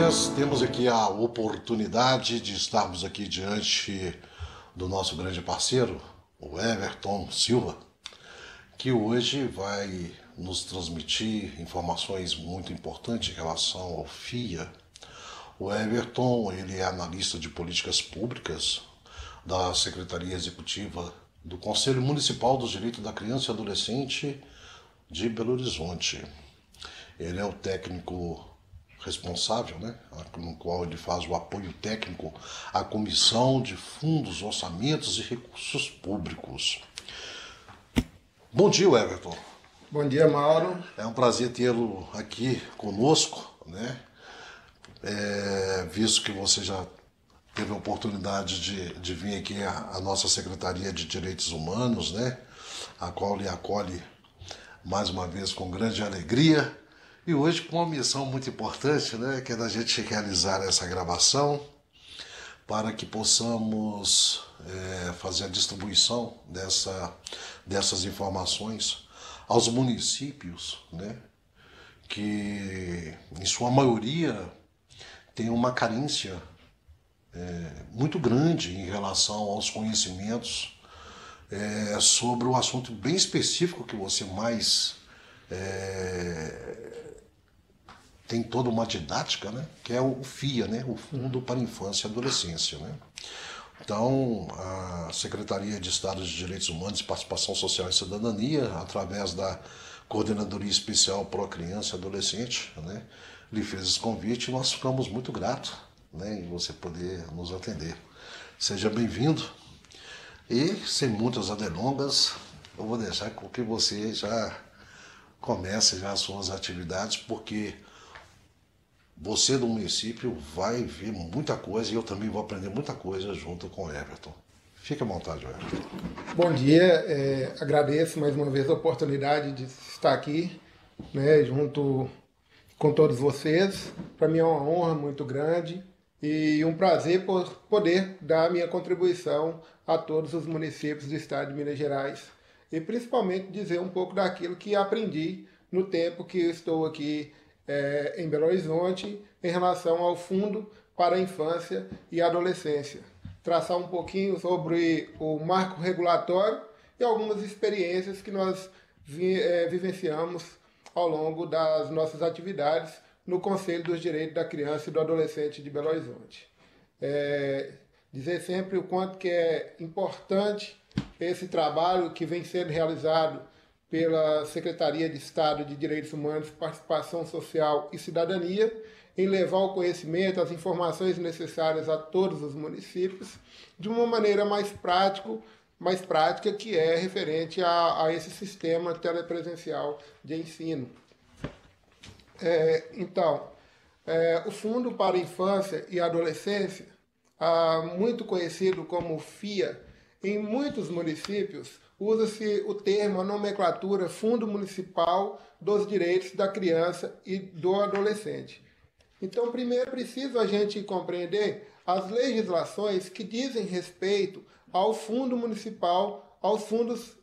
vez temos aqui a oportunidade de estarmos aqui diante do nosso grande parceiro, o Everton Silva, que hoje vai nos transmitir informações muito importantes em relação ao FIA. O Everton, ele é analista de políticas públicas da Secretaria Executiva do Conselho Municipal dos Direitos da Criança e Adolescente de Belo Horizonte. Ele é o técnico responsável, no qual ele faz o apoio técnico à Comissão de Fundos, Orçamentos e Recursos Públicos. Bom dia, Everton. Bom dia, Mauro. É um prazer tê-lo aqui conosco, visto que você já teve a oportunidade de vir aqui à nossa Secretaria de Direitos Humanos, a qual lhe acolhe mais uma vez com grande alegria. E hoje com uma missão muito importante, que é da gente realizar essa gravação para que possamos fazer a distribuição dessas informações aos municípios, que em sua maioria tem uma carência muito grande em relação aos conhecimentos sobre o assunto bem específico que você mais tem toda uma didática, que é o FIA, o Fundo para a Infância e Adolescência. Então, a Secretaria de Estado de Direitos Humanos e Participação Social e Cidadania, através da Coordenadoria Especial Pro Criança e Adolescente, lhe fez esse convite e nós ficamos muito gratos em você poder nos atender. Seja bem-vindo e, sem muitas delongas, eu vou deixar com que você já comece já as suas atividades, porque você do município vai ver muita coisa e eu também vou aprender muita coisa junto com o Everton. Fique à vontade, Everton. Bom dia, agradeço mais uma vez a oportunidade de estar aqui, junto com todos vocês. Para mim é uma honra muito grande e um prazer por poder dar a minha contribuição a todos os municípios do estado de Minas Gerais e principalmente dizer um pouco daquilo que aprendi no tempo que eu estou aqui em Belo Horizonte em relação ao Fundo para a Infância e Adolescência. Traçar um pouquinho sobre o marco regulatório e algumas experiências que nós vivenciamos ao longo das nossas atividades no Conselho dos Direitos da Criança e do Adolescente de Belo Horizonte. Dizer sempre o quanto que é importante esse trabalho que vem sendo realizado pela Secretaria de Estado de Direitos Humanos, Participação Social e Cidadania, em levar o conhecimento, as informações necessárias a todos os municípios, de uma maneira mais prática, que é referente a esse sistema telepresencial de ensino. O Fundo para a Infância e Adolescência, muito conhecido como FIA, em muitos municípios, usa-se o termo, a nomenclatura Fundo Municipal dos Direitos da Criança e do Adolescente. Então, primeiro preciso a gente compreender as legislações que dizem respeito ao Fundo Municipal, aos fundos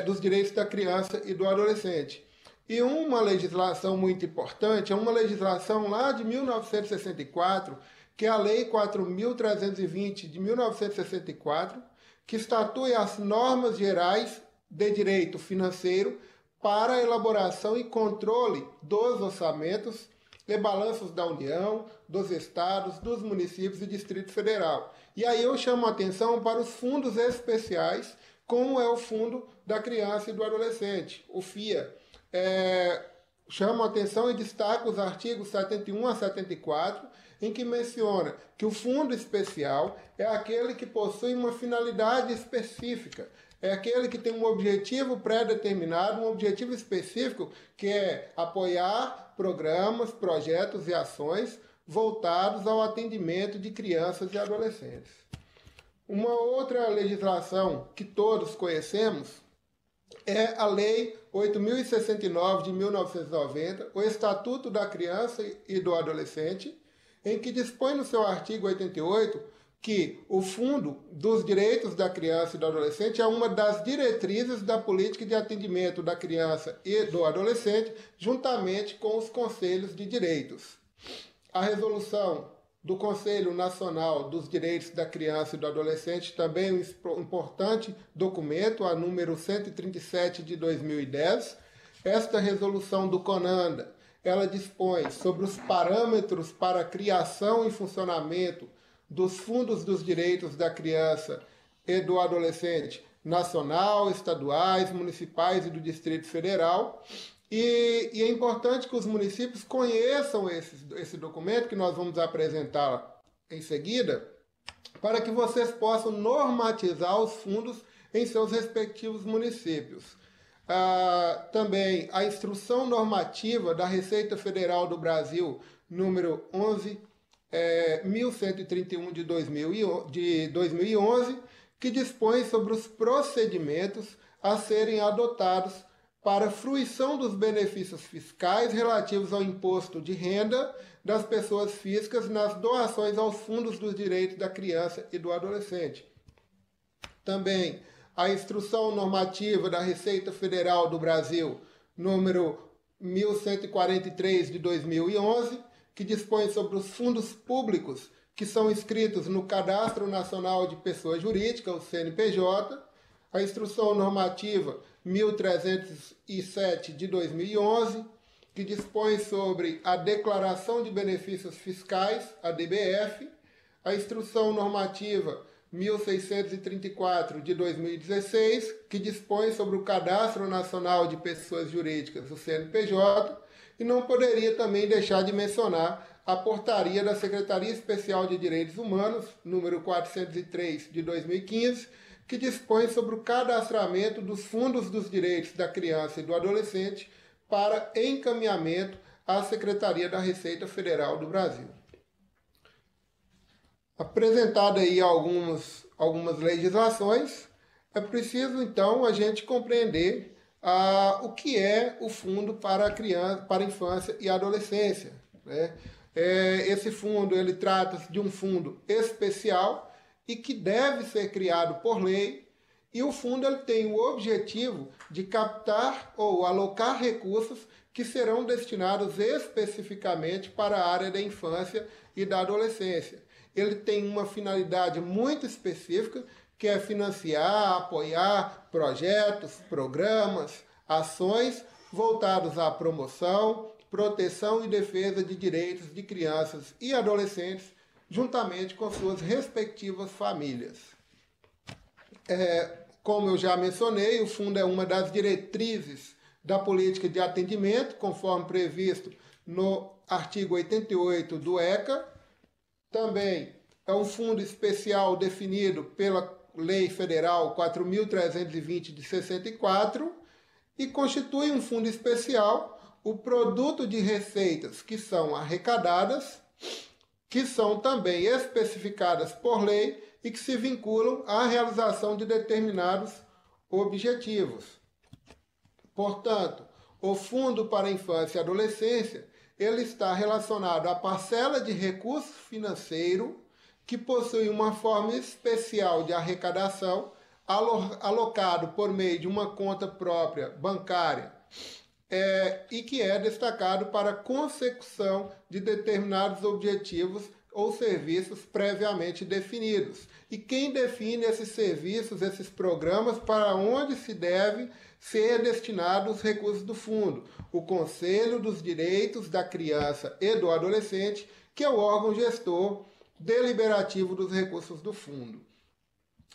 dos direitos da criança e do adolescente. E uma legislação muito importante é uma legislação lá de 1964, que é a Lei 4.320 de 1964, que estatui as normas gerais de direito financeiro para a elaboração e controle dos orçamentos e balanços da União, dos estados, dos municípios e Distrito Federal. E aí eu chamo a atenção para os fundos especiais, como é o Fundo da Criança e do Adolescente, o FIA. Chamo a atenção e destaco os artigos 71 a 74, em que menciona que o fundo especial é aquele que possui uma finalidade específica, é aquele que tem um objetivo pré-determinado, um objetivo específico, que é apoiar programas, projetos e ações voltados ao atendimento de crianças e adolescentes. Uma outra legislação que todos conhecemos é a Lei 8.069 de 1990, o Estatuto da Criança e do Adolescente, em que dispõe no seu artigo 88 que o Fundo dos Direitos da Criança e do Adolescente é uma das diretrizes da política de atendimento da criança e do adolescente, juntamente com os conselhos de direitos. A resolução do Conselho Nacional dos Direitos da Criança e do Adolescente, também um importante documento, a número 137 de 2010. Esta resolução do CONANDA, ela dispõe sobre os parâmetros para a criação e funcionamento dos fundos dos direitos da criança e do adolescente nacional, estaduais, municipais e do Distrito Federal. E é importante que os municípios conheçam esse documento, que nós vamos apresentar em seguida, para que vocês possam normatizar os fundos em seus respectivos municípios. Também a Instrução Normativa da Receita Federal do Brasil, número 11.131 de 2011, que dispõe sobre os procedimentos a serem adotados para fruição dos benefícios fiscais relativos ao imposto de renda das pessoas físicas nas doações aos fundos dos direitos da criança e do adolescente. Também a Instrução Normativa da Receita Federal do Brasil, número 1143 de 2011, que dispõe sobre os fundos públicos que são inscritos no Cadastro Nacional de Pessoa Jurídica, o CNPJ, a Instrução Normativa 1307 de 2011, que dispõe sobre a Declaração de Benefícios Fiscais, a DBF, a Instrução Normativa 1634 de 2016, que dispõe sobre o Cadastro Nacional de Pessoas Jurídicas, o CNPJ, e não poderia também deixar de mencionar a Portaria da Secretaria Especial de Direitos Humanos, número 403 de 2015, que dispõe sobre o cadastramento dos fundos dos direitos da criança e do adolescente para encaminhamento à Secretaria da Receita Federal do Brasil. Apresentada aí algumas legislações, é preciso então a gente compreender o que é o Fundo para a Infância e Adolescência, né? Esse fundo, ele trata-se de um fundo especial e que deve ser criado por lei, e o fundo ele tem o objetivo de captar ou alocar recursos que serão destinados especificamente para a área da infância e da adolescência. Ele tem uma finalidade muito específica, que é financiar, apoiar projetos, programas, ações voltados à promoção, proteção e defesa de direitos de crianças e adolescentes, juntamente com suas respectivas famílias. Como eu já mencionei, o fundo é uma das diretrizes da política de atendimento, conforme previsto no artigo 88 do ECA. Também é um fundo especial definido pela Lei Federal 4.320 de 64 e constitui um fundo especial o produto de receitas que são arrecadadas, que são também especificadas por lei e que se vinculam à realização de determinados objetivos. Portanto, o Fundo para a Infância e Adolescência, ele está relacionado à parcela de recurso financeiro que possui uma forma especial de arrecadação alocado por meio de uma conta própria bancária e que é destacado para a consecução de determinados objetivos ou serviços previamente definidos. E quem define esses serviços, esses programas, para onde se deve ser destinados os recursos do fundo? O Conselho dos Direitos da Criança e do Adolescente, que é o órgão gestor deliberativo dos recursos do fundo.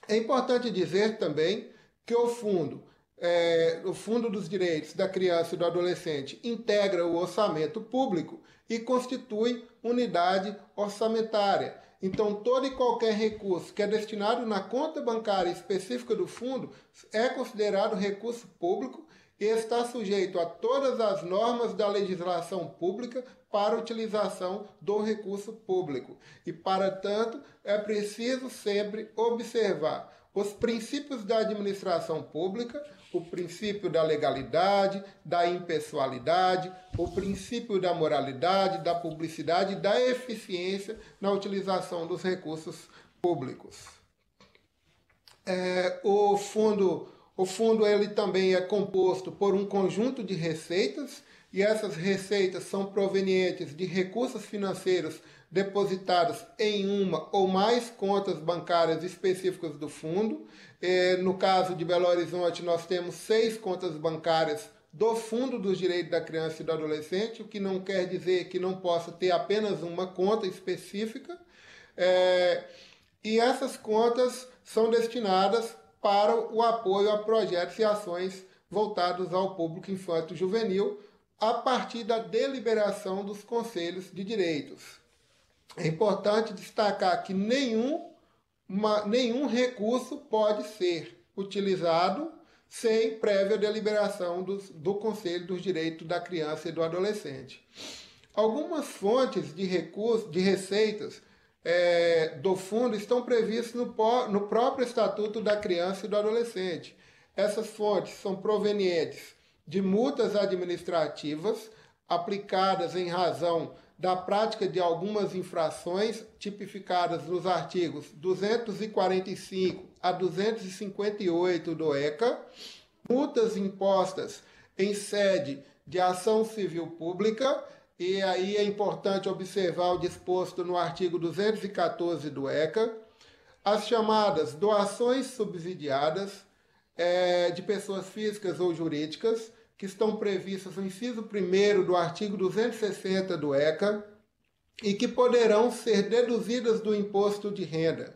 É importante dizer também que o Fundo dos Direitos da Criança e do Adolescente integra o orçamento público e constitui unidade orçamentária. Então, todo e qualquer recurso que é destinado na conta bancária específica do fundo é considerado recurso público e está sujeito a todas as normas da legislação pública para utilização do recurso público. E, para tanto, é preciso sempre observar os princípios da administração pública, o princípio da legalidade, da impessoalidade, o princípio da moralidade, da publicidade e da eficiência na utilização dos recursos públicos. O fundo ele também é composto por um conjunto de receitas e essas receitas são provenientes de recursos financeiros depositados em uma ou mais contas bancárias específicas do fundo. No caso de Belo Horizonte, nós temos 6 contas bancárias do Fundo dos Direitos da Criança e do Adolescente, o que não quer dizer que não possa ter apenas uma conta específica. E essas contas são destinadas para o apoio a projetos e ações voltados ao público infanto-juvenil a partir da deliberação dos conselhos de direitos. É importante destacar que nenhum recurso pode ser utilizado sem prévia deliberação do Conselho dos Direitos da Criança e do Adolescente. Algumas fontes de recursos, de receitas do fundo estão previstas no próprio Estatuto da Criança e do Adolescente. Essas fontes são provenientes de multas administrativas aplicadas em razão da prática de algumas infrações tipificadas nos artigos 245 a 258 do ECA, multas impostas em sede de ação civil pública, e aí é importante observar o disposto no artigo 214 do ECA, as chamadas doações subsidiadas de pessoas físicas ou jurídicas, que estão previstas no inciso 1º do artigo 260 do ECA e que poderão ser deduzidas do imposto de renda.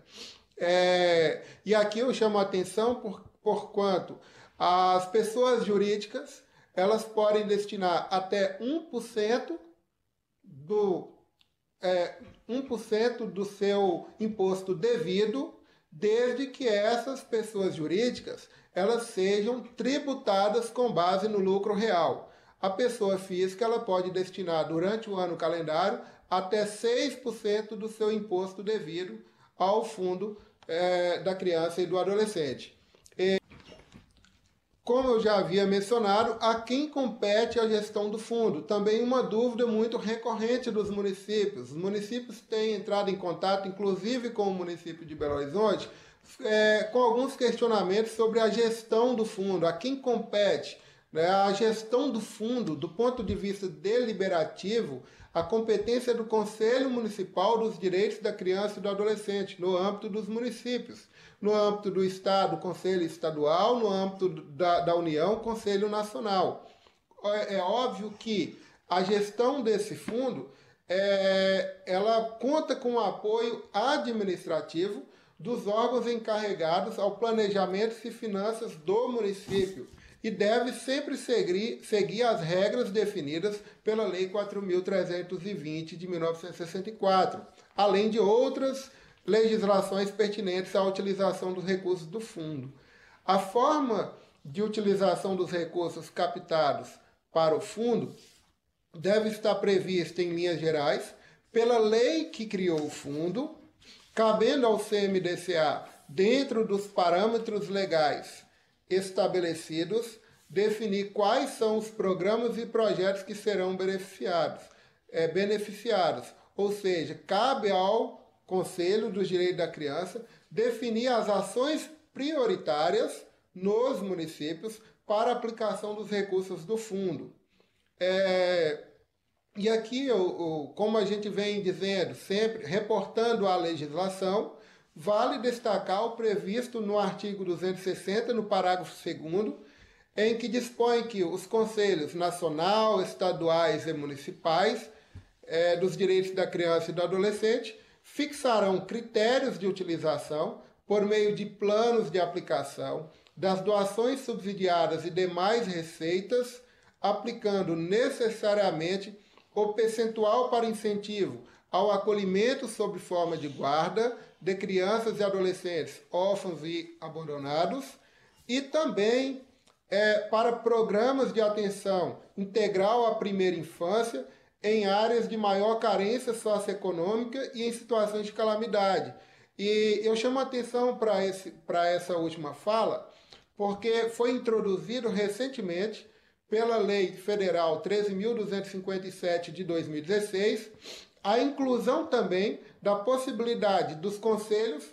E aqui eu chamo a atenção por quanto as pessoas jurídicas elas podem destinar até 1% do seu imposto devido, desde que essas pessoas jurídicas elas sejam tributadas com base no lucro real. A pessoa física ela pode destinar durante o ano calendário até 6% do seu imposto devido ao fundo da criança e do adolescente. Como eu já havia mencionado, a quem compete a gestão do fundo? Também uma dúvida muito recorrente dos municípios. Os municípios têm entrado em contato, inclusive com o município de Belo Horizonte, com alguns questionamentos sobre a gestão do fundo, a quem compete. A gestão do fundo, do ponto de vista deliberativo, a competência do Conselho Municipal dos Direitos da Criança e do Adolescente, no âmbito dos municípios. No âmbito do Estado, Conselho Estadual, no âmbito da União, Conselho Nacional. É óbvio que a gestão desse fundo ela conta com o apoio administrativo dos órgãos encarregados ao planejamento e finanças do município e deve sempre seguir as regras definidas pela Lei 4.320 de 1964, além de outras legislações pertinentes à utilização dos recursos do fundo. A forma de utilização dos recursos captados para o fundo deve estar prevista em linhas gerais pela lei que criou o fundo, cabendo ao CMDCA, dentro dos parâmetros legais estabelecidos, definir quais são os programas e projetos que serão beneficiados. Ou seja, cabe ao Conselho dos Direitos da Criança definir as ações prioritárias nos municípios para a aplicação dos recursos do fundo. E aqui, como a gente vem dizendo, sempre reportando a legislação, vale destacar o previsto no artigo 260, no parágrafo 2º, em que dispõe que os conselhos nacional, estaduais e municipais dos direitos da criança e do adolescente fixarão critérios de utilização por meio de planos de aplicação das doações subsidiadas e demais receitas, aplicando necessariamente o percentual para incentivo ao acolhimento sob forma de guarda de crianças e adolescentes órfãos e abandonados e também para programas de atenção integral à primeira infância em áreas de maior carência socioeconômica e em situações de calamidade. E eu chamo a atenção para essa última fala, porque foi introduzido recentemente pela Lei Federal 13.257 de 2016, a inclusão também da possibilidade dos conselhos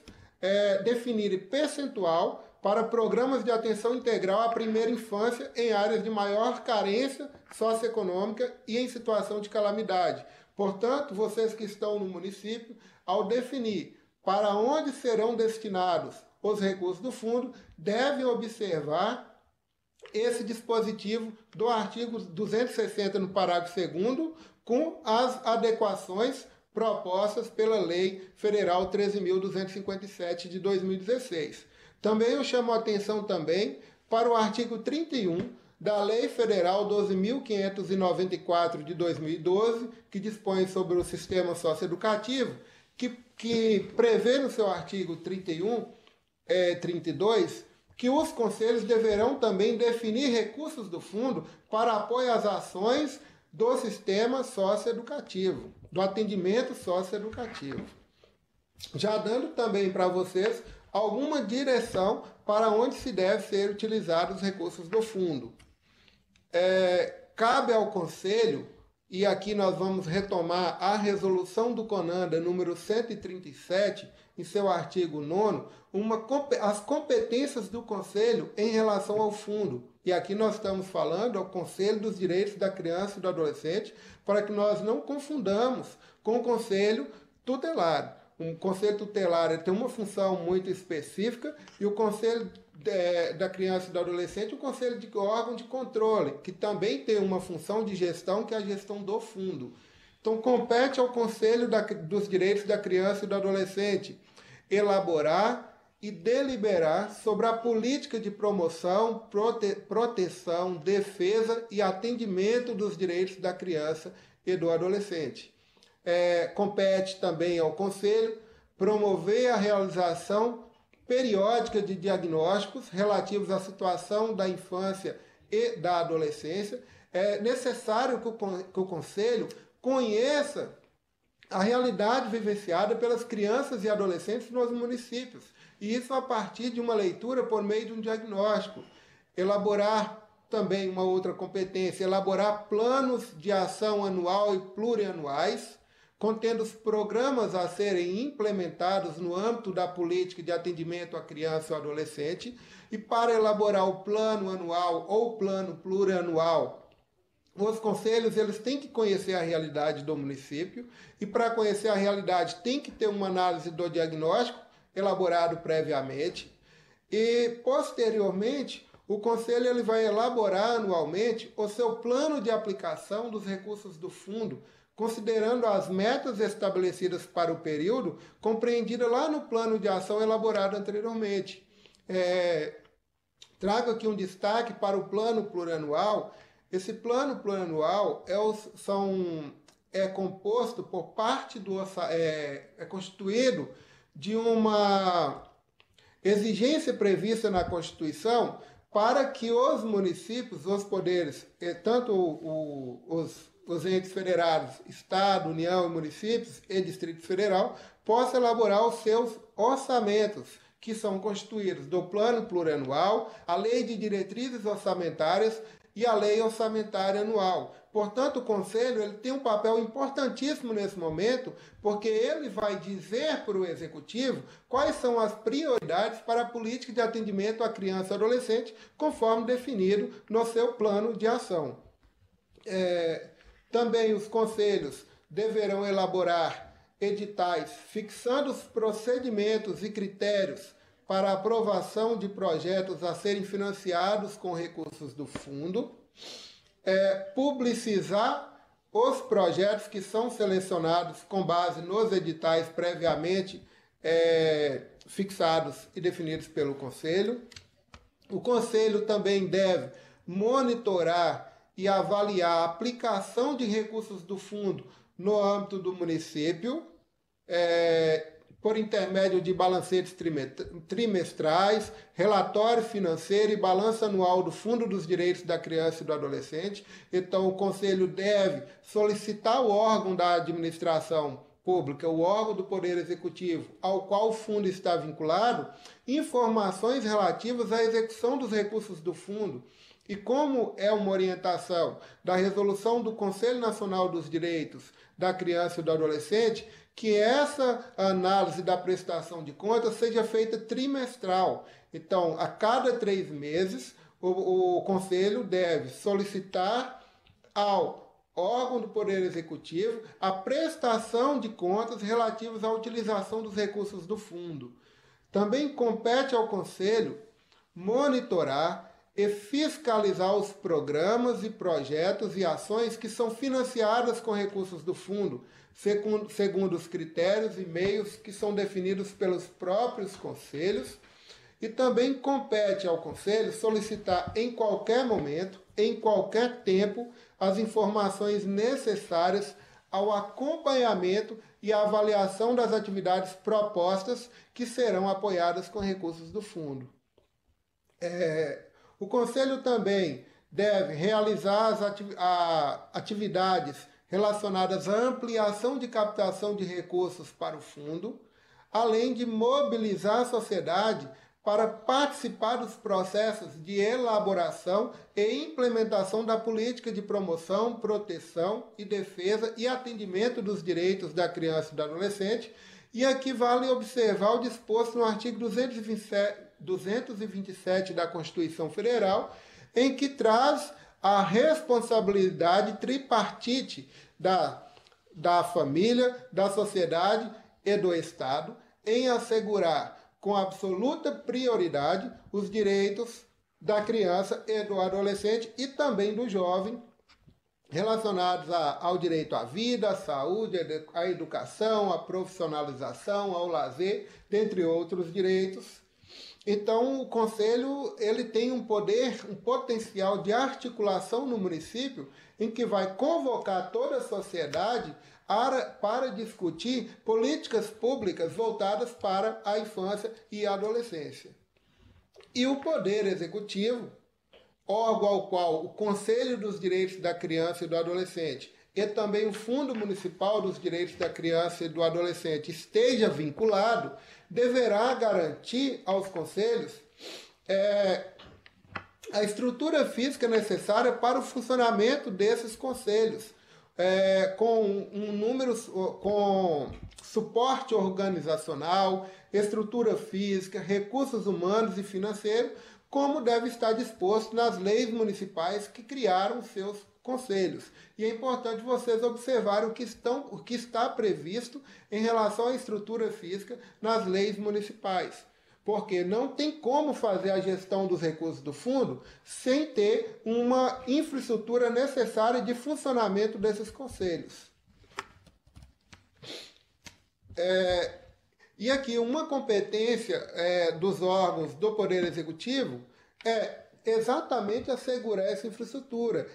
definirem percentual para programas de atenção integral à primeira infância em áreas de maior carência socioeconômica e em situação de calamidade. Portanto, vocês que estão no município, ao definir para onde serão destinados os recursos do fundo, devem observar esse dispositivo do artigo 260 no parágrafo 2º, com as adequações propostas pela Lei Federal 13.257 de 2016. Também eu chamo a atenção também para o artigo 31 da Lei Federal 12.594 de 2012, que dispõe sobre o sistema socioeducativo, que prevê no seu artigo 32, que os conselhos deverão também definir recursos do fundo para apoio às ações do sistema socioeducativo, do atendimento socioeducativo. Já dando também para vocês alguma direção para onde se deve ser utilizados os recursos do fundo. Cabe ao Conselho, e aqui nós vamos retomar a resolução do CONANDA número 137, em seu artigo 9º, as competências do Conselho em relação ao fundo. E aqui nós estamos falando ao Conselho dos Direitos da Criança e do Adolescente, para que nós não confundamos com o Conselho Tutelar. O Conselho Tutelar tem uma função muito específica, e o Conselho da Criança e do Adolescente, o Conselho de órgão de controle, que também tem uma função de gestão, que é a gestão do fundo. Então, compete ao Conselho dos Direitos da Criança e do Adolescente elaborar e deliberar sobre a política de promoção, proteção, defesa e atendimento dos direitos da criança e do adolescente. Compete também ao Conselho promover a realização periódica de diagnósticos relativos à situação da infância e da adolescência. É necessário que o Conselho conheça a realidade vivenciada pelas crianças e adolescentes nos municípios, e isso a partir de uma leitura por meio de um diagnóstico. Elaborar também uma outra competência, elaborar planos de ação anual e plurianuais, contendo os programas a serem implementados no âmbito da política de atendimento à criança e ao adolescente, e para elaborar o plano anual ou plano plurianual, os conselhos eles têm que conhecer a realidade do município, e para conhecer a realidade tem que ter uma análise do diagnóstico elaborado previamente, e posteriormente o conselho ele vai elaborar anualmente o seu plano de aplicação dos recursos do fundo, considerando as metas estabelecidas para o período, compreendida lá no plano de ação elaborado anteriormente. Trago aqui um destaque para o plano plurianual. Esse plano plurianual é composto por parte do é constituído de uma exigência prevista na Constituição para que os municípios, os poderes, tanto os entes federados, Estado, União e municípios e Distrito Federal, possam elaborar os seus orçamentos, que são constituídos do Plano Plurianual, a Lei de Diretrizes Orçamentárias e a Lei Orçamentária Anual. Portanto, o Conselho ele tem um papel importantíssimo nesse momento, porque ele vai dizer para o Executivo quais são as prioridades para a política de atendimento à criança e adolescente, conforme definido no seu plano de ação. Também os conselhos deverão elaborar editais fixando os procedimentos e critérios para a aprovação de projetos a serem financiados com recursos do fundo, publicizar os projetos que são selecionados com base nos editais previamente fixados e definidos pelo Conselho. O Conselho também deve monitorar e avaliar a aplicação de recursos do fundo no âmbito do município, por intermédio de balancetes trimestrais, relatório financeiro e balanço anual do Fundo dos Direitos da Criança e do Adolescente. Então, o Conselho deve solicitar ao órgão da administração pública, o órgão do Poder Executivo, ao qual o fundo está vinculado, informações relativas à execução dos recursos do fundo. E como é uma orientação da resolução do Conselho Nacional dos Direitos da Criança e do Adolescente, que essa análise da prestação de contas seja feita trimestral. Então, a cada 3 meses, o Conselho deve solicitar ao órgão do Poder Executivo a prestação de contas relativas à utilização dos recursos do fundo. Também compete ao Conselho monitorar e fiscalizar os programas e projetos e ações que são financiadas com recursos do fundo, segundo os critérios e meios que são definidos pelos próprios conselhos. E também compete ao Conselho solicitar em qualquer momento, em qualquer tempo, as informações necessárias ao acompanhamento e avaliação das atividades propostas que serão apoiadas com recursos do fundo. O Conselho também deve realizar as atividades relacionadas à ampliação de captação de recursos para o fundo, além de mobilizar a sociedade para participar dos processos de elaboração e implementação da política de promoção, proteção e defesa e atendimento dos direitos da criança e do adolescente. E aqui vale observar o disposto no artigo 227 da Constituição Federal, em que traz a responsabilidade tripartite da família, da sociedade e do Estado em assegurar com absoluta prioridade os direitos da criança e do adolescente e também do jovem, relacionados ao direito à vida, à saúde, à educação, à profissionalização, ao lazer, dentre outros direitos. Então, o Conselho ele tem um potencial de articulação no município, em que vai convocar toda a sociedade para discutir políticas públicas voltadas para a infância e a adolescência. E o Poder Executivo, órgão ao qual o Conselho dos Direitos da Criança e do Adolescente e também o Fundo Municipal dos Direitos da Criança e do Adolescente esteja vinculado, deverá garantir aos conselhos a estrutura física necessária para o funcionamento desses conselhos, com suporte organizacional, estrutura física, recursos humanos e financeiros, como deve estar disposto nas leis municipais que criaram seus conselhos. E é importante vocês observarem o que está previsto em relação à estrutura física nas leis municipais. Porque não tem como fazer a gestão dos recursos do fundo sem ter uma infraestrutura necessária de funcionamento desses conselhos. E aqui uma competência dos órgãos do Poder Executivo é exatamente assegurar essa infraestrutura,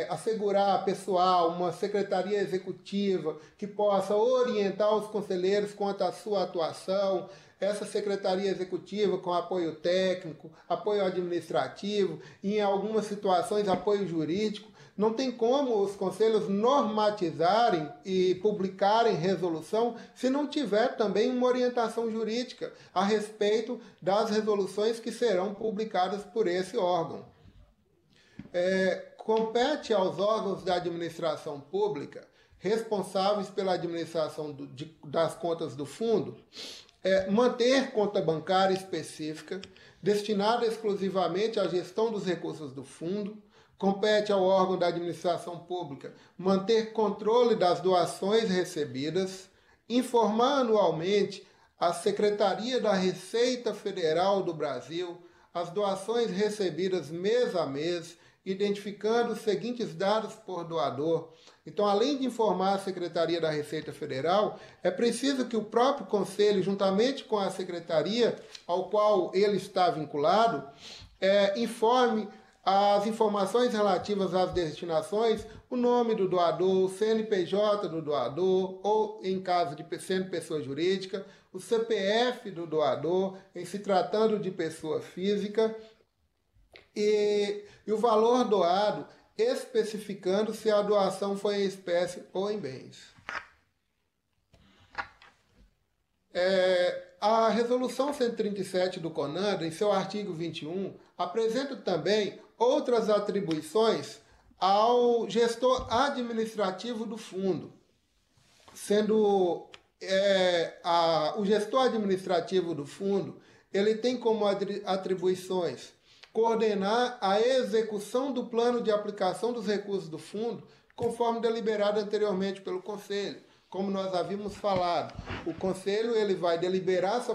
assegurar pessoal, uma secretaria executiva que possa orientar os conselheiros quanto à sua atuação, essa secretaria executiva com apoio técnico, apoio administrativo, e em algumas situações apoio jurídico. Não tem como os conselhos normatizarem e publicarem resolução se não tiver também uma orientação jurídica a respeito das resoluções que serão publicadas por esse órgão. Compete aos órgãos da administração pública responsáveis pela administração das contas do fundo manter conta bancária específica destinada exclusivamente à gestão dos recursos do fundo. Compete ao órgão da administração pública manter controle das doações recebidas, informar anualmente a Secretaria da Receita Federal do Brasil as doações recebidas mês a mês, identificando os seguintes dados por doador. Então, além de informar a Secretaria da Receita Federal, é preciso que o próprio Conselho, juntamente com a Secretaria ao qual ele está vinculado, informe as informações relativas às destinações, o nome do doador, o CNPJ do doador, ou em caso de sendo pessoa jurídica, o CPF do doador, em se tratando de pessoa física, e o valor doado, especificando se a doação foi em espécie ou em bens. A Resolução 137 do CONANDA, em seu artigo 21, apresenta também outras atribuições ao gestor administrativo do fundo. sendo o gestor administrativo do fundo, ele tem como atribuições coordenar a execução do plano de aplicação dos recursos do fundo, conforme deliberado anteriormente pelo Conselho. Como nós havíamos falado, o Conselho ele vai deliberar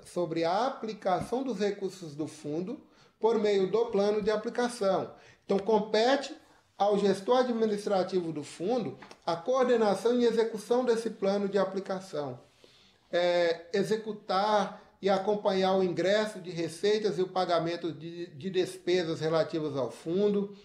sobre a aplicação dos recursos do fundo por meio do plano de aplicação. Então, compete ao gestor administrativo do fundo a coordenação e execução desse plano de aplicação. Executar e acompanhar o ingresso de receitas e o pagamento de despesas relativas ao fundo,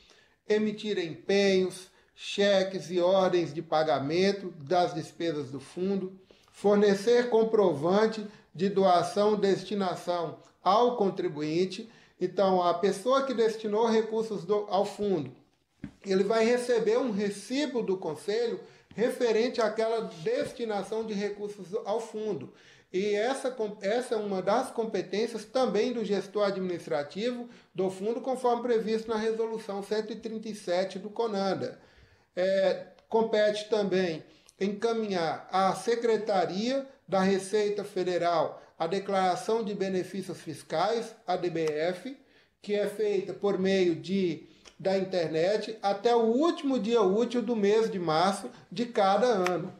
emitir empenhos, cheques e ordens de pagamento das despesas do fundo, fornecer comprovante de doação destinação ao contribuinte. Então, a pessoa que destinou recursos ao fundo, ele vai receber um recibo do Conselho referente àquela destinação de recursos ao fundo. E essa é uma das competências também do gestor administrativo do fundo, conforme previsto na Resolução 137 do CONANDA. Compete também encaminhar à Secretaria da Receita Federal a Declaração de Benefícios Fiscais, a DBF, que é feita por meio da internet até o último dia útil do mês de março de cada ano.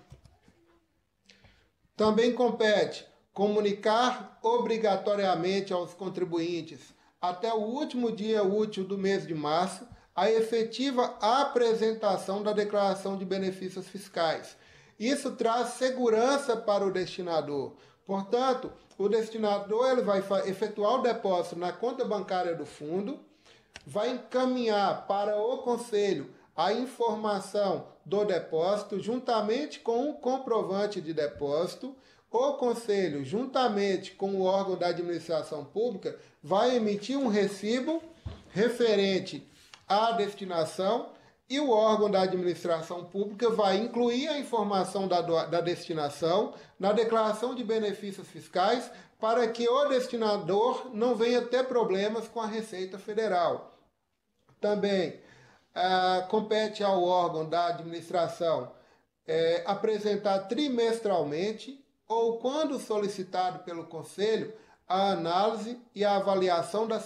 Também compete comunicar obrigatoriamente aos contribuintes até o último dia útil do mês de março a efetiva apresentação da declaração de benefícios fiscais. Isso traz segurança para o destinador. Portanto, o destinador ele vai efetuar o depósito na conta bancária do fundo, vai encaminhar para o Conselho a informação do depósito juntamente com o comprovante de depósito. O Conselho, juntamente com o órgão da administração pública, vai emitir um recibo referente à destinação e o órgão da administração pública vai incluir a informação da destinação na declaração de benefícios fiscais para que o destinador não venha ter problemas com a Receita Federal. Também compete ao órgão da administração apresentar trimestralmente ou quando solicitado pelo Conselho a análise e a avaliação da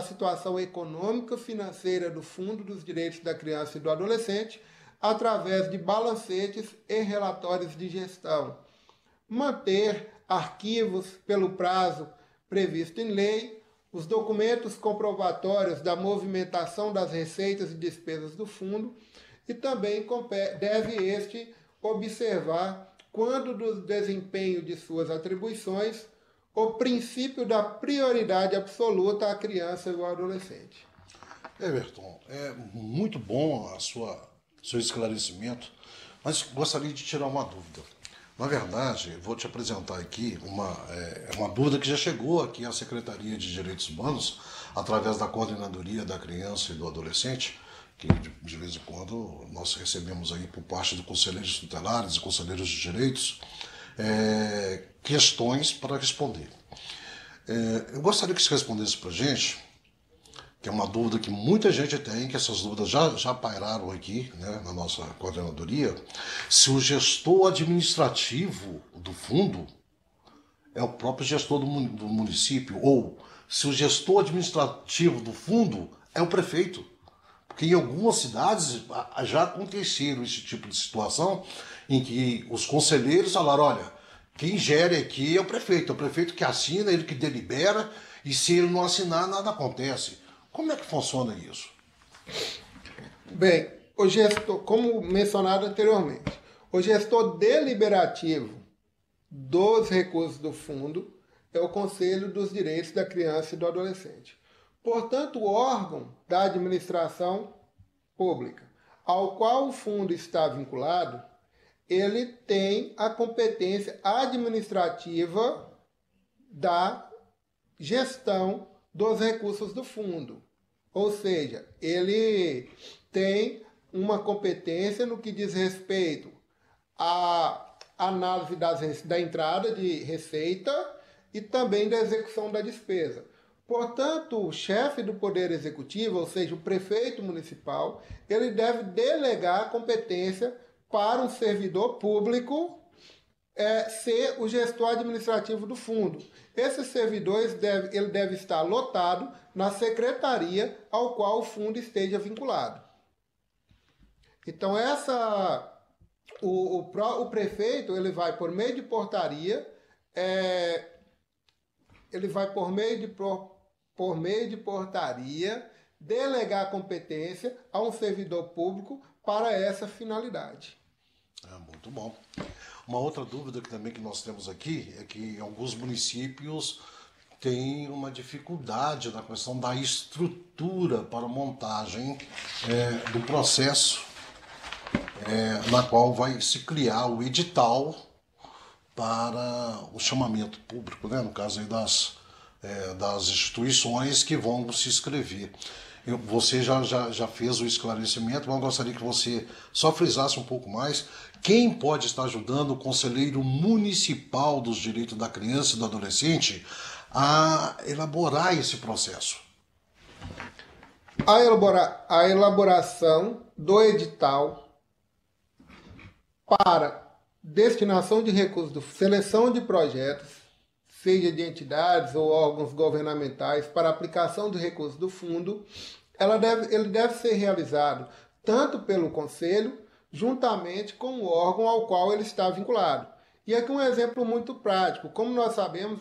situação econômica financeira do Fundo dos Direitos da Criança e do Adolescente através de balancetes e relatórios de gestão. Manter arquivos pelo prazo previsto em lei, os documentos comprobatórios da movimentação das receitas e despesas do fundo e também deve este observar, quando do desempenho de suas atribuições, o princípio da prioridade absoluta à criança e ao adolescente. Everton, é muito bom seu esclarecimento, mas gostaria de tirar uma dúvida. Na verdade, vou te apresentar aqui uma dúvida que já chegou aqui à Secretaria de Direitos Humanos, através da Coordenadoria da Criança e do Adolescente, que de vez em quando nós recebemos aí por parte de conselheiros tutelares e conselheiros de direitos questões para responder. Eu gostaria que você respondesse para a gente, que é uma dúvida que muita gente tem, que essas dúvidas já pairaram aqui, né, na nossa coordenadoria, se o gestor administrativo do fundo é o próprio gestor do município, ou se o gestor administrativo do fundo é o prefeito. Porque em algumas cidades já aconteceram esse tipo de situação em que os conselheiros falaram, olha, quem gere aqui é o prefeito que assina, ele que delibera, e se ele não assinar, nada acontece. Como é que funciona isso? Bem, o gestor, como mencionado anteriormente, o gestor deliberativo dos recursos do fundo é o Conselho dos Direitos da Criança e do Adolescente. Portanto, o órgão da administração pública ao qual o fundo está vinculado, ele tem a competência administrativa da gestão dos recursos do fundo. Ou seja, ele tem uma competência no que diz respeito à análise da entrada de receita e também da execução da despesa. Portanto, o chefe do Poder Executivo, ou seja, o prefeito municipal, ele deve delegar a competência para um servidor público ser o gestor administrativo do fundo. Esse servidor ele deve estar lotado na secretaria ao qual o fundo esteja vinculado. Então, o prefeito ele vai por meio de portaria, delegar competência a um servidor público para essa finalidade. Muito bom. Uma outra dúvida que nós temos aqui é que alguns municípios têm uma dificuldade na questão da estrutura para a montagem do processo na qual vai se criar o edital para o chamamento público, né? No caso aí das instituições que vão se inscrever. Você já fez o esclarecimento, mas eu gostaria que você só frisasse um pouco mais. Quem pode estar ajudando o Conselheiro Municipal dos Direitos da Criança e do Adolescente a elaborar esse processo? A elaboração do edital para destinação de recursos, seleção de projetos, seja de entidades ou órgãos governamentais, para aplicação de recursos do fundo, ele deve ser realizado tanto pelo Conselho, juntamente com o órgão ao qual ele está vinculado. E aqui um exemplo muito prático. Como nós sabemos,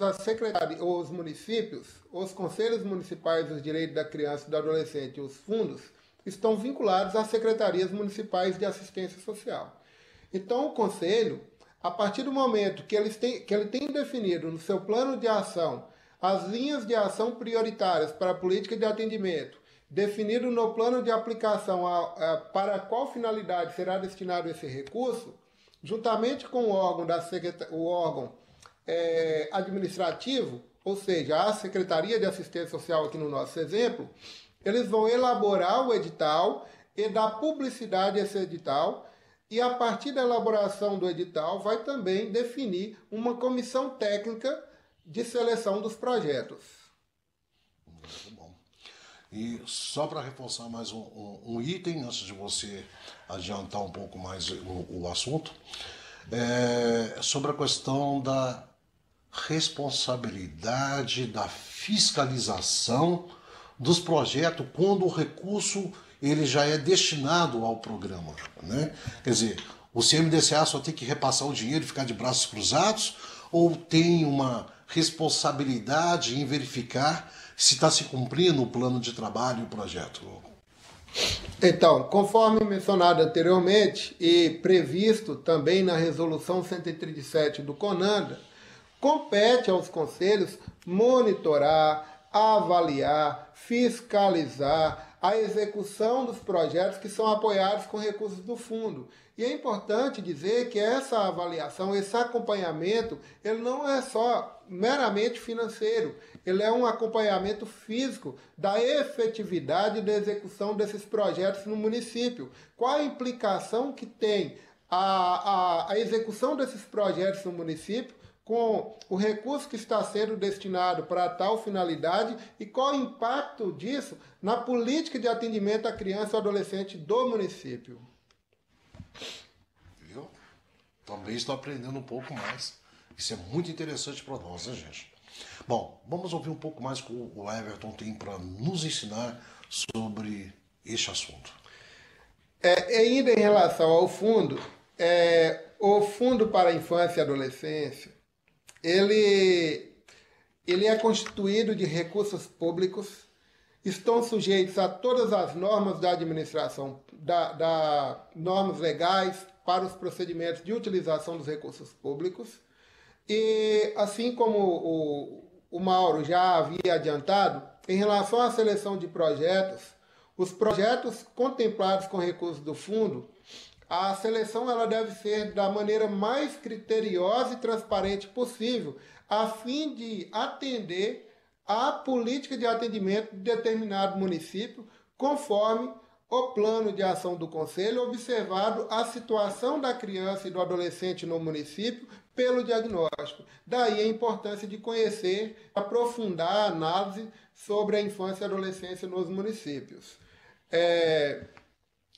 os municípios, os Conselhos Municipais dos Direitos da Criança e do Adolescente e os fundos estão vinculados às Secretarias Municipais de Assistência Social. Então, o Conselho, a partir do momento que ele tem definido no seu plano de ação as linhas de ação prioritárias para a política de atendimento, definido no plano de aplicação para qual finalidade será destinado esse recurso, juntamente com o órgão administrativo, ou seja, a Secretaria de Assistência Social aqui no nosso exemplo, eles vão elaborar o edital e dar publicidade a esse edital. E a partir da elaboração do edital vai também definir uma comissão técnica de seleção dos projetos. Muito bom. E só para reforçar mais um item, antes de você adiantar um pouco mais o assunto, sobre a questão da responsabilidade da fiscalização dos projetos quando o recurso ele já é destinado ao programa, né? Quer dizer, o CMDCA só tem que repassar o dinheiro e ficar de braços cruzados, ou tem uma responsabilidade em verificar se está se cumprindo o plano de trabalho e o projeto? Então, conforme mencionado anteriormente e previsto também na Resolução 137 do CONANDA, compete aos conselhos monitorar, avaliar, fiscalizar a execução dos projetos que são apoiados com recursos do fundo. E é importante dizer que essa avaliação, esse acompanhamento, ele não é só meramente financeiro, ele é um acompanhamento físico da efetividade da execução desses projetos no município. Qual a implicação que tem a execução desses projetos no município com o recurso que está sendo destinado para tal finalidade e qual o impacto disso na política de atendimento à criança e ao adolescente do município. Viu? Também estou aprendendo um pouco mais. Isso é muito interessante para nós, né, gente? Bom, vamos ouvir um pouco mais o que o Everton tem para nos ensinar sobre este assunto. Ainda em relação ao fundo, o Fundo para a Infância e Adolescência, ele é constituído de recursos públicos, estão sujeitos a todas as normas da administração, normas legais para os procedimentos de utilização dos recursos públicos. E assim como o Mauro já havia adiantado, em relação à seleção de projetos, os projetos contemplados com recursos do fundo, a seleção ela deve ser da maneira mais criteriosa e transparente possível, a fim de atender à política de atendimento de determinado município, conforme o plano de ação do Conselho, observado a situação da criança e do adolescente no município pelo diagnóstico. Daí a importância de conhecer, aprofundar a análise sobre a infância e adolescência nos municípios.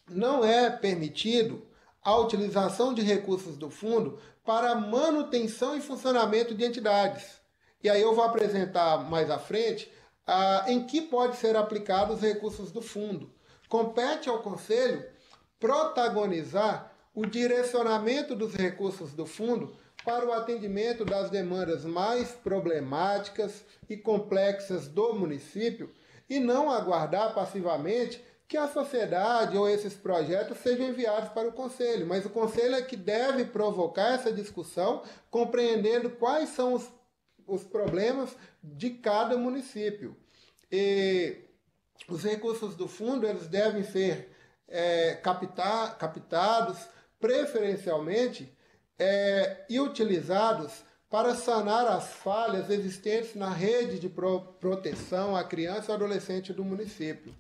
Não é permitido a utilização de recursos do fundo para manutenção e funcionamento de entidades. E aí eu vou apresentar mais à frente em que pode ser aplicados os recursos do fundo. Compete ao Conselho protagonizar o direcionamento dos recursos do fundo para o atendimento das demandas mais problemáticas e complexas do município e não aguardar passivamente que a sociedade ou esses projetos sejam enviados para o Conselho, mas o Conselho é que deve provocar essa discussão, compreendendo quais são os problemas de cada município. E os recursos do fundo eles devem ser captados preferencialmente e utilizados para sanar as falhas existentes na rede de proteção à criança e ao adolescente do município.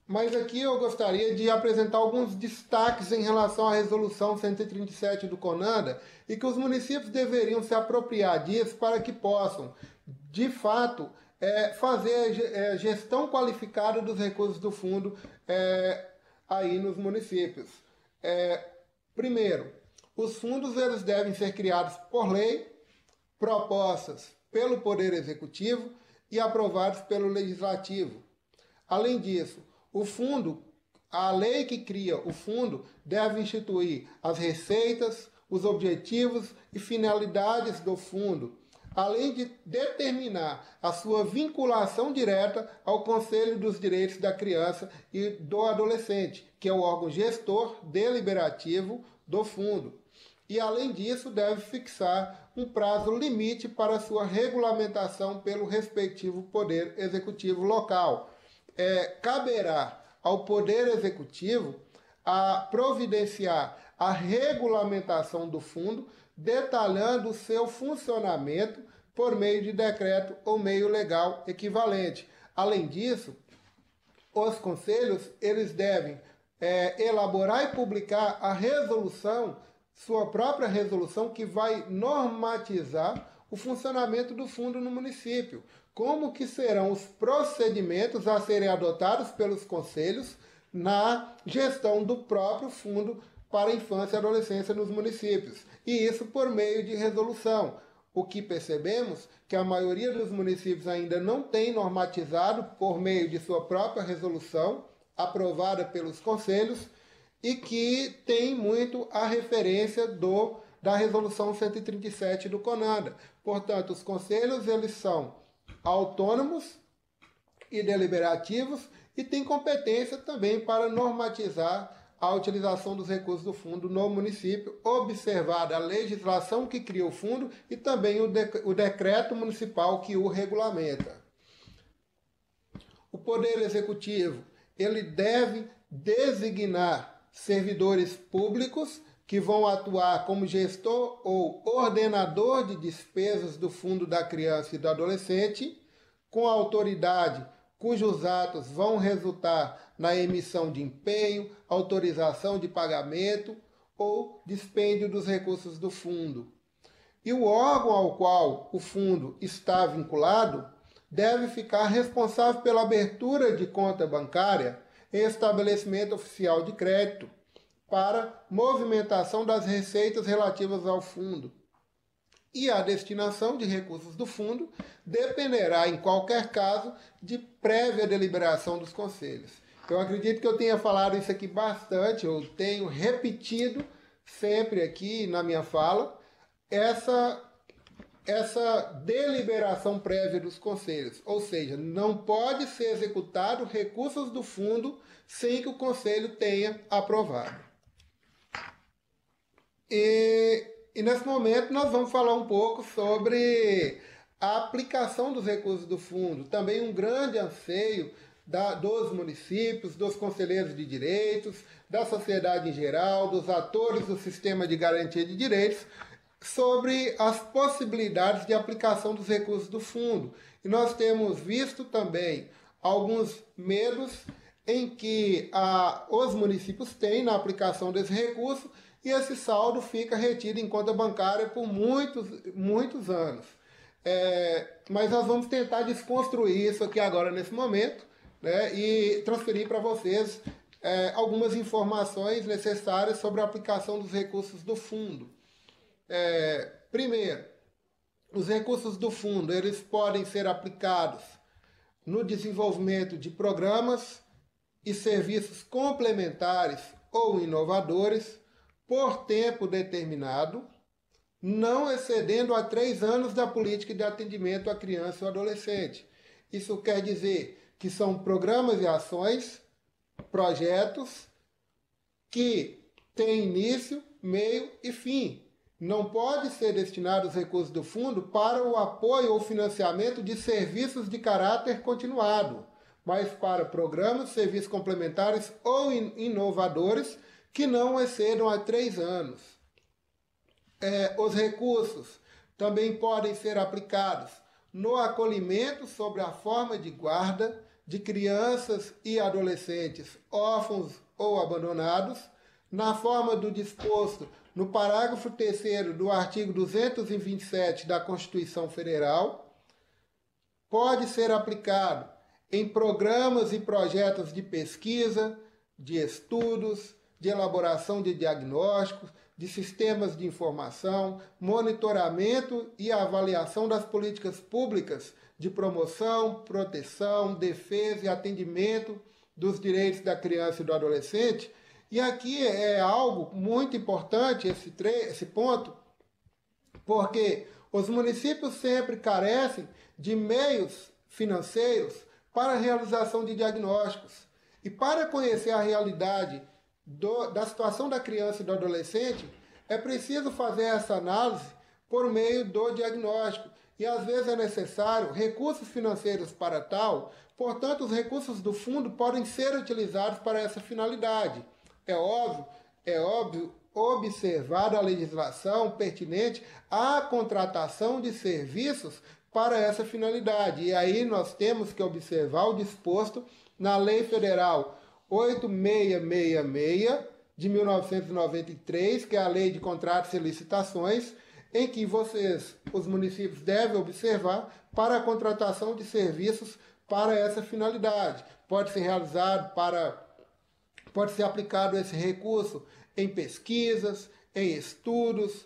Mas aqui eu gostaria de apresentar alguns destaques em relação à Resolução 137 do CONANDA e que os municípios deveriam se apropriar disso para que possam, de fato, fazer a gestão qualificada dos recursos do fundo aí nos municípios. Primeiro, os fundos eles devem ser criados por lei, propostas pelo Poder Executivo e aprovados pelo Legislativo. Além disso, a lei que cria o fundo deve instituir as receitas, os objetivos e finalidades do fundo, além de determinar a sua vinculação direta ao Conselho dos Direitos da Criança e do Adolescente, que é o órgão gestor deliberativo do fundo. E, além disso, deve fixar um prazo limite para sua regulamentação pelo respectivo Poder Executivo local. Caberá ao Poder Executivo a providenciar a regulamentação do fundo, detalhando o seu funcionamento por meio de decreto ou meio legal equivalente. Além disso, os conselhos eles devem elaborar e publicar a resolução, sua própria resolução, que vai normatizar o funcionamento do fundo no município. Como que serão os procedimentos a serem adotados pelos conselhos na gestão do próprio fundo para a infância e adolescência nos municípios. E isso por meio de resolução. O que percebemos que a maioria dos municípios ainda não tem normatizado por meio de sua própria resolução, aprovada pelos conselhos, e que tem muito a referência da Resolução 137 do CONANDA. Portanto, os conselhos eles são autônomos e deliberativos e têm competência também para normatizar a utilização dos recursos do fundo no município, observada a legislação que cria o fundo e também o decreto municipal que o regulamenta. O Poder Executivo ele deve designar servidores públicos que vão atuar como gestor ou ordenador de despesas do Fundo da Criança e do Adolescente, com autoridade cujos atos vão resultar na emissão de empenho, autorização de pagamento ou dispêndio dos recursos do fundo. E o órgão ao qual o fundo está vinculado deve ficar responsável pela abertura de conta bancária em estabelecimento oficial de crédito para movimentação das receitas relativas ao fundo. E a destinação de recursos do fundo dependerá, em qualquer caso, de prévia deliberação dos conselhos. Eu acredito que eu tenha falado isso aqui bastante, eu tenho repetido sempre aqui na minha fala essa deliberação prévia dos conselhos, ou seja, não pode ser executado recursos do fundo sem que o conselho tenha aprovado. E nesse momento nós vamos falar um pouco sobre a aplicação dos recursos do fundo, também um grande anseio dos municípios, dos conselheiros de direitos, da sociedade em geral, dos atores do sistema de garantia de direitos, sobre as possibilidades de aplicação dos recursos do fundo. E nós temos visto também alguns medos em que os municípios têm na aplicação desse recurso e esse saldo fica retido em conta bancária por muitos anos. Mas nós vamos tentar desconstruir isso aqui agora nesse momento né, e transferir para vocês algumas informações necessárias sobre a aplicação dos recursos do fundo. Primeiro, os recursos do fundo eles podem ser aplicados no desenvolvimento de programas e serviços complementares ou inovadores por tempo determinado, não excedendo a 3 anos da política de atendimento à criança ou adolescente. Isso quer dizer que são programas e ações, projetos que têm início, meio e fim. Não pode ser destinado os recursos do fundo para o apoio ou financiamento de serviços de caráter continuado, mas para programas, serviços complementares ou inovadores que não excedam a 3 anos. Os recursos também podem ser aplicados no acolhimento sob a forma de guarda de crianças e adolescentes órfãos ou abandonados, na forma do disposto no parágrafo 3º do artigo 227 da Constituição Federal. Pode ser aplicado em programas e projetos de pesquisa, de estudos, de elaboração de diagnósticos, de sistemas de informação, monitoramento e avaliação das políticas públicas de promoção, proteção, defesa e atendimento dos direitos da criança e do adolescente. E aqui é algo muito importante esse ponto, porque os municípios sempre carecem de meios financeiros para a realização de diagnósticos. E para conhecer a realidade da situação da criança e do adolescente, é preciso fazer essa análise por meio do diagnóstico. E às vezes é necessário recursos financeiros para tal, portanto, os recursos do fundo podem ser utilizados para essa finalidade. É óbvio, observar a legislação pertinente à contratação de serviços para essa finalidade. E aí nós temos que observar o disposto na Lei Federal 8666 de 1993, que é a Lei de Contratos e Licitações, em que os municípios devem observar para a contratação de serviços para essa finalidade. Pode ser aplicado esse recurso em pesquisas, em estudos,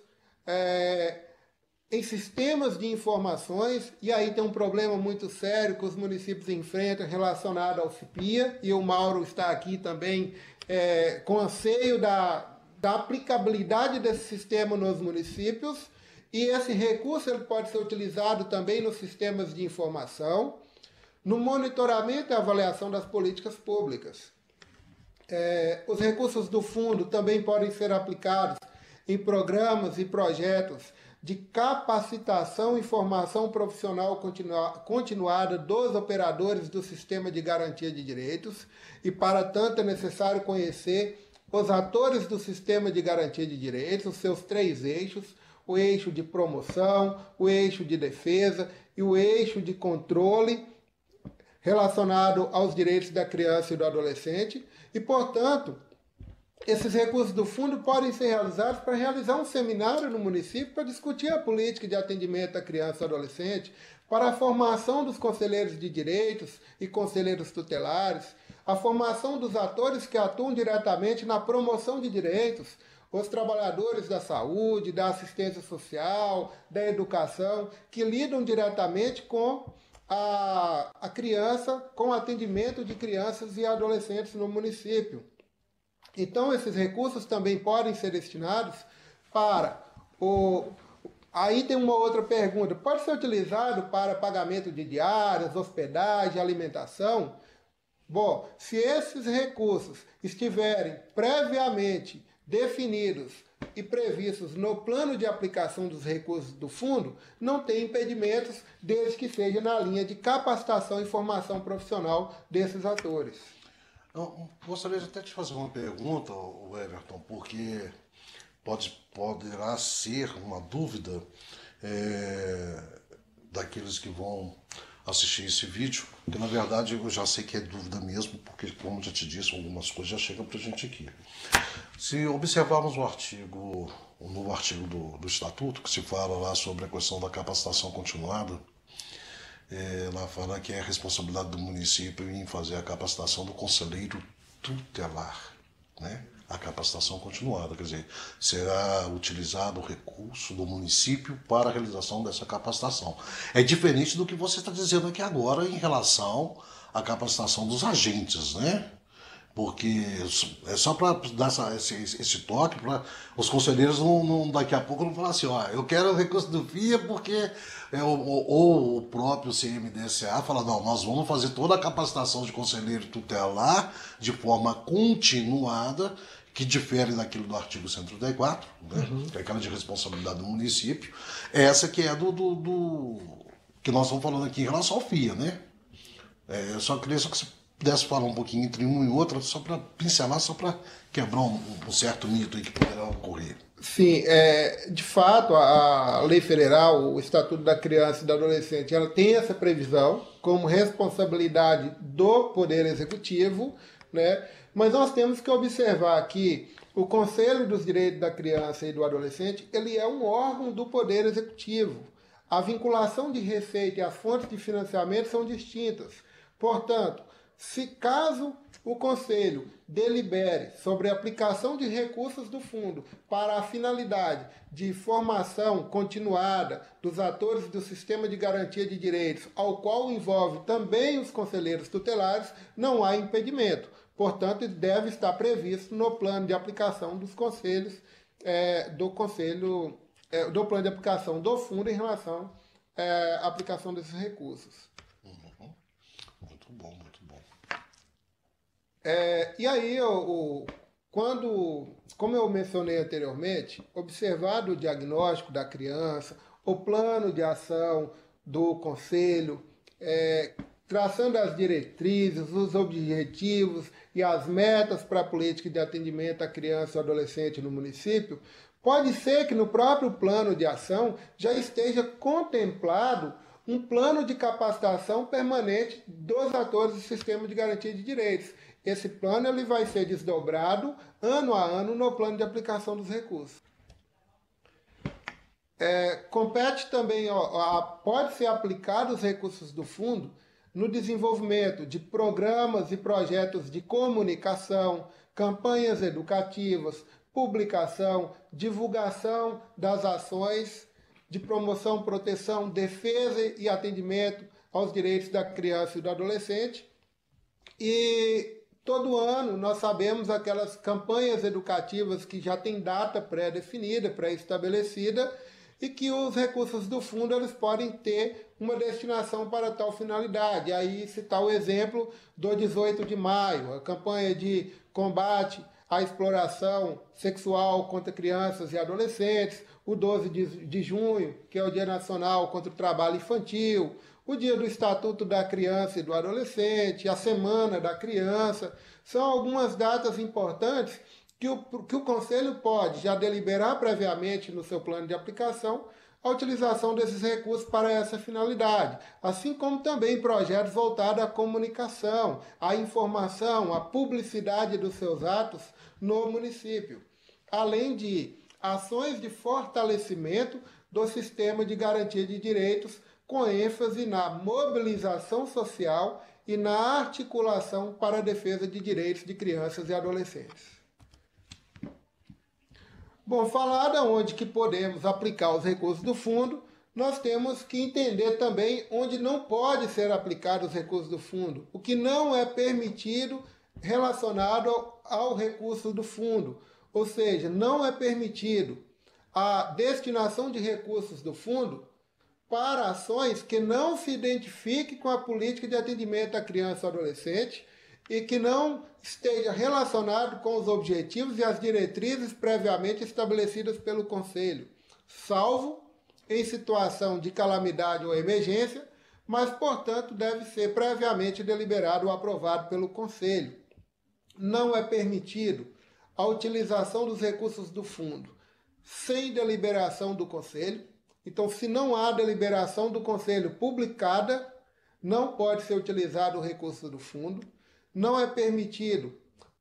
em sistemas de informações, e aí tem um problema muito sério que os municípios enfrentam relacionado ao CIPIA, e o Mauro está aqui também com anseio da aplicabilidade desse sistema nos municípios, e esse recurso ele pode ser utilizado também nos sistemas de informação, no monitoramento e avaliação das políticas públicas. Os recursos do fundo também podem ser aplicados em programas e projetos de capacitação e formação profissional continuada dos operadores do sistema de garantia de direitos, e para tanto é necessário conhecer os atores do sistema de garantia de direitos, os seus 3 eixos, o eixo de promoção, o eixo de defesa e o eixo de controle relacionado aos direitos da criança e do adolescente, e, portanto, esses recursos do fundo podem ser realizados para realizar um seminário no município para discutir a política de atendimento à criança e adolescente, para a formação dos conselheiros de direitos e conselheiros tutelares, a formação dos atores que atuam diretamente na promoção de direitos, os trabalhadores da saúde, da assistência social, da educação, que lidam diretamente com a criança, com o atendimento de crianças e adolescentes no município. Então, esses recursos também podem ser destinados para Aí tem uma outra pergunta. Pode ser utilizado para pagamento de diárias, hospedagem, alimentação? Bom, se esses recursos estiverem previamente definidos e previstos no plano de aplicação dos recursos do fundo, não tem impedimentos, desde que seja na linha de capacitação e formação profissional desses atores. Eu gostaria até de fazer uma pergunta, Everton, porque poderá ser uma dúvida daqueles que vão assistir esse vídeo, que na verdade eu já sei que é dúvida mesmo, porque como eu já te disse, algumas coisas já chegam para a gente aqui. Se observarmos o novo artigo do Estatuto, que se fala lá sobre a questão da capacitação continuada, Ela fala que é responsabilidade do município em fazer a capacitação do conselheiro tutelar, né? A capacitação continuada, quer dizer, será utilizado o recurso do município para a realização dessa capacitação. É diferente do que você está dizendo aqui agora em relação à capacitação dos agentes, né? Porque é só para dar esse toque para os conselheiros daqui a pouco não falar assim, ó, eu quero o recurso do FIA porque ou o próprio CMDSA fala, não, nós vamos fazer toda a capacitação de conselheiro tutelar de forma continuada, que difere daquilo do artigo 134, né? Que é aquela de responsabilidade do município, essa que é do que nós estamos falando aqui em relação ao FIA, né? Eu só queria que você pudesse falar um pouquinho entre um e outro, só para pincelar, só para quebrar um certo mito aí que poderá ocorrer. Sim, de fato, a lei federal, o Estatuto da Criança e do Adolescente, ela tem essa previsão como responsabilidade do Poder Executivo, né? Mas nós temos que observar que o Conselho dos Direitos da Criança e do Adolescente, ele é um órgão do Poder Executivo. A vinculação de receita e as fontes de financiamento são distintas. Portanto, se caso o Conselho delibere sobre a aplicação de recursos do fundo para a finalidade de formação continuada dos atores do sistema de garantia de direitos, ao qual envolve também os conselheiros tutelares, não há impedimento. Portanto, deve estar previsto no plano de aplicação dos conselhos do plano de aplicação do fundo em relação à aplicação desses recursos. Muito bom, muito bom. E aí, como eu mencionei anteriormente, observado o diagnóstico da criança, o plano de ação do conselho, traçando as diretrizes, os objetivos e as metas para a política de atendimento à criança e ao adolescente no município, pode ser que no próprio plano de ação já esteja contemplado um plano de capacitação permanente dos atores do sistema de garantia de direitos. Esse plano ele vai ser desdobrado ano a ano no plano de aplicação dos recursos. Compete também, pode ser aplicado os recursos do fundo no desenvolvimento de programas e projetos de comunicação, campanhas educativas, publicação, divulgação das ações de promoção, proteção, defesa e atendimento aos direitos da criança e do adolescente. E todo ano nós sabemos aquelas campanhas educativas que já têm data pré-definida, pré-estabelecida, e que os recursos do fundo eles podem ter uma destinação para tal finalidade. Aí citar o exemplo do 18 de maio, a campanha de combate à exploração sexual contra crianças e adolescentes, o 12 de junho, que é o Dia Nacional contra o Trabalho Infantil, o Dia do Estatuto da Criança e do Adolescente, a Semana da Criança, são algumas datas importantes que o Conselho pode já deliberar previamente no seu plano de aplicação a utilização desses recursos para essa finalidade, assim como também projetos voltados à comunicação, à informação, à publicidade dos seus atos no município, além de ações de fortalecimento do sistema de garantia de direitos, com ênfase na mobilização social e na articulação para a defesa de direitos de crianças e adolescentes. Bom, falado onde que podemos aplicar os recursos do fundo, nós temos que entender também onde não pode ser aplicado os recursos do fundo, o que não é permitido relacionado ao recurso do fundo, ou seja, não é permitido a destinação de recursos do fundo para ações que não se identifiquem com a política de atendimento à criança e ao adolescente e que não esteja relacionado com os objetivos e as diretrizes previamente estabelecidas pelo Conselho, salvo em situação de calamidade ou emergência, mas, portanto, deve ser previamente deliberado ou aprovado pelo Conselho. Não é permitido a utilização dos recursos do fundo sem deliberação do Conselho. Então, se não há deliberação do Conselho publicada, não pode ser utilizado o recurso do fundo. Não é permitido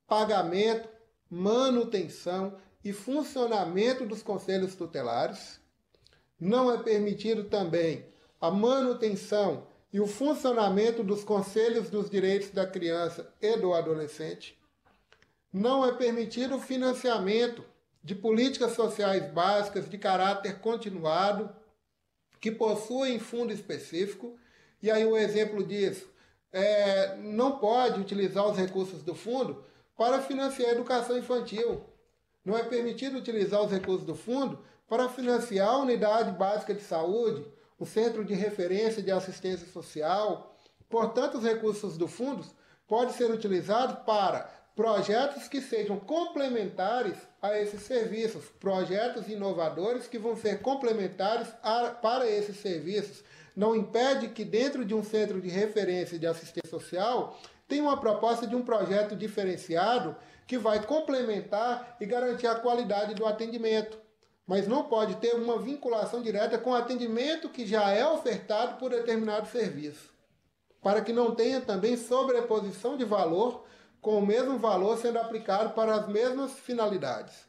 pagamento, manutenção e funcionamento dos conselhos tutelares. Não é permitido também a manutenção e o funcionamento dos conselhos dos direitos da criança e do adolescente. Não é permitido o financiamento de políticas sociais básicas de caráter continuado que possuem fundo específico. E aí um exemplo disso, não pode utilizar os recursos do fundo para financiar a educação infantil. Não é permitido utilizar os recursos do fundo para financiar a unidade básica de saúde, o centro de referência de assistência social. Portanto, os recursos do fundo podem ser utilizados para projetos que sejam complementares a esses serviços, projetos inovadores que vão ser complementares para esses serviços. Não impede que dentro de um centro de referência de assistência social tenha uma proposta de um projeto diferenciado que vai complementar e garantir a qualidade do atendimento. Mas não pode ter uma vinculação direta com o atendimento que já é ofertado por determinado serviço, para que não tenha também sobreposição de valor com o mesmo valor sendo aplicado para as mesmas finalidades.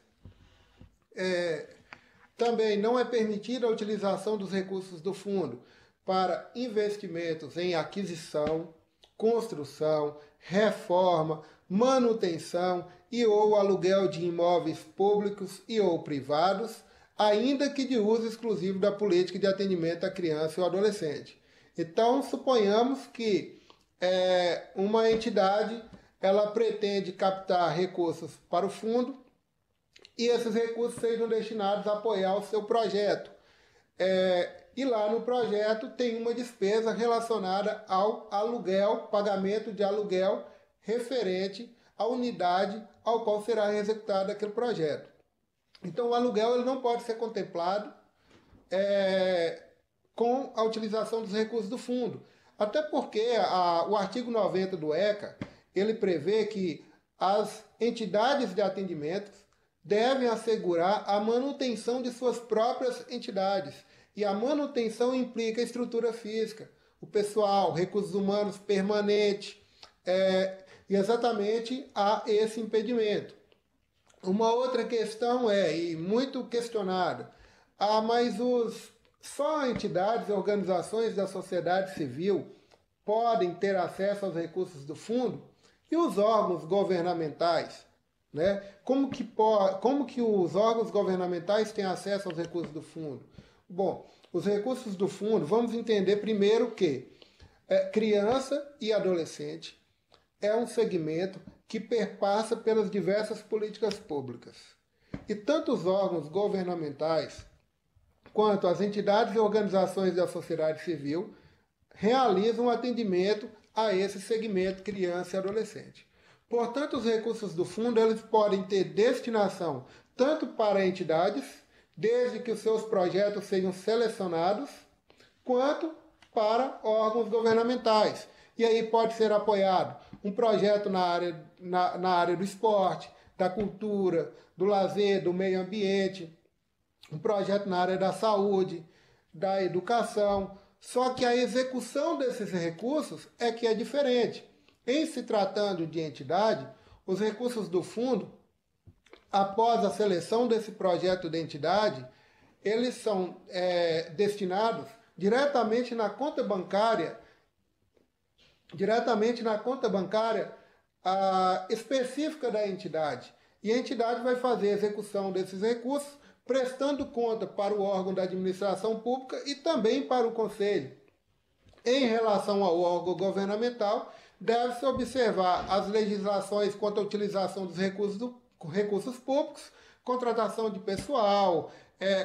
Também não é permitida a utilização dos recursos do fundo para investimentos em aquisição, construção, reforma, manutenção e ou aluguel de imóveis públicos e ou privados, ainda que de uso exclusivo da política de atendimento à criança e ao adolescente. Então, suponhamos que uma entidade ela pretende captar recursos para o fundo e esses recursos sejam destinados a apoiar o seu projeto. E lá no projeto tem uma despesa relacionada ao aluguel, pagamento de aluguel referente à unidade ao qual será executado aquele projeto. Então o aluguel ele não pode ser contemplado com a utilização dos recursos do fundo. Até porque o artigo 90 do ECA, ele prevê que as entidades de atendimento devem assegurar a manutenção de suas próprias entidades. E a manutenção implica estrutura física, o pessoal, recursos humanos permanente, e exatamente há esse impedimento. Uma outra questão e muito questionada, mas só entidades e organizações da sociedade civil podem ter acesso aos recursos do fundo e os órgãos governamentais, né? Como que os órgãos governamentais têm acesso aos recursos do fundo? Bom, os recursos do fundo, vamos entender primeiro que criança e adolescente é um segmento que perpassa pelas diversas políticas públicas. E tanto os órgãos governamentais quanto as entidades e organizações da sociedade civil realizam atendimento a esse segmento criança e adolescente. Portanto, os recursos do fundo eles podem ter destinação tanto para entidades, desde que os seus projetos sejam selecionados, quanto para órgãos governamentais. E aí pode ser apoiado um projeto na área do esporte, da cultura, do lazer, do meio ambiente, um projeto na área da saúde, da educação. Só que a execução desses recursos é que é diferente. Em se tratando de entidade, os recursos do fundo, após a seleção desse projeto de entidade, eles são destinados diretamente na conta bancária específica da entidade. E a entidade vai fazer a execução desses recursos, prestando conta para o órgão da administração pública e também para o conselho. Em relação ao órgão governamental, deve-se observar as legislações quanto à utilização dos recursos públicos, contratação de pessoal,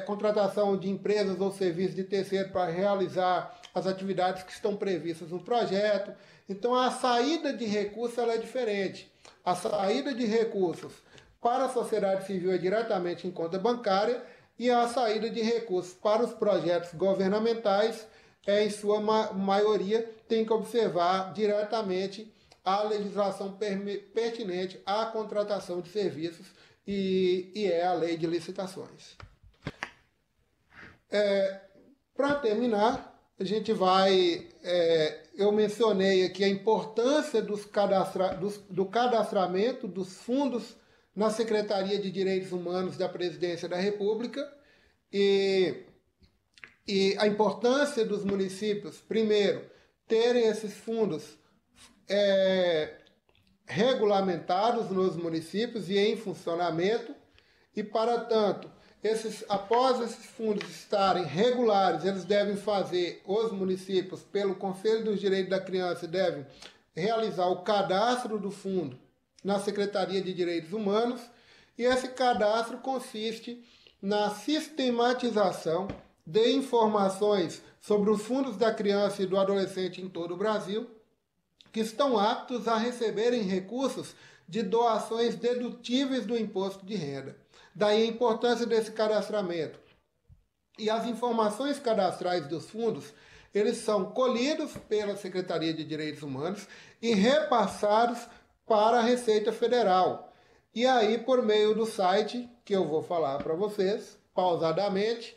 contratação de empresas ou serviços de terceiro para realizar as atividades que estão previstas no projeto. Então, a saída de recursos ela é diferente. A saída de recursos para a sociedade civil é diretamente em conta bancária e a saída de recursos para os projetos governamentais em sua maioria, tem que observar diretamente a legislação pertinente à contratação de serviços e é a lei de licitações. Para terminar, a gente vai... eu mencionei aqui a importância do cadastramento dos fundos na Secretaria de Direitos Humanos da Presidência da República e a importância dos municípios, primeiro, terem esses fundos regulamentados nos municípios e em funcionamento, e para tanto, após esses fundos estarem regulares, eles devem fazer, os municípios, pelo Conselho dos Direitos da Criança, devem realizar o cadastro do fundo na Secretaria de Direitos Humanos, e esse cadastro consiste na sistematização de informações sobre os fundos da criança e do adolescente em todo o Brasil, que estão aptos a receberem recursos de doações dedutíveis do imposto de renda. Daí a importância desse cadastramento. E as informações cadastrais dos fundos, eles são colhidos pela Secretaria de Direitos Humanos e repassados para a Receita Federal. E aí, por meio do site, que eu vou falar para vocês, pausadamente,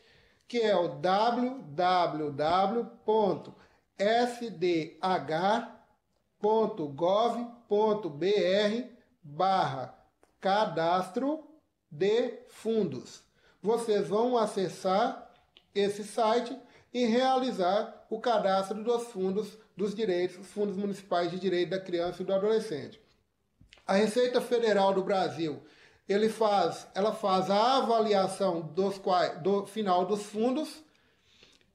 que é o www.sdh.gov.br/cadastro de fundos. Vocês vão acessar esse site e realizar o cadastro dos fundos dos direitos, os fundos municipais de direito da criança e do adolescente. A Receita Federal do Brasil, ela faz a avaliação do final dos fundos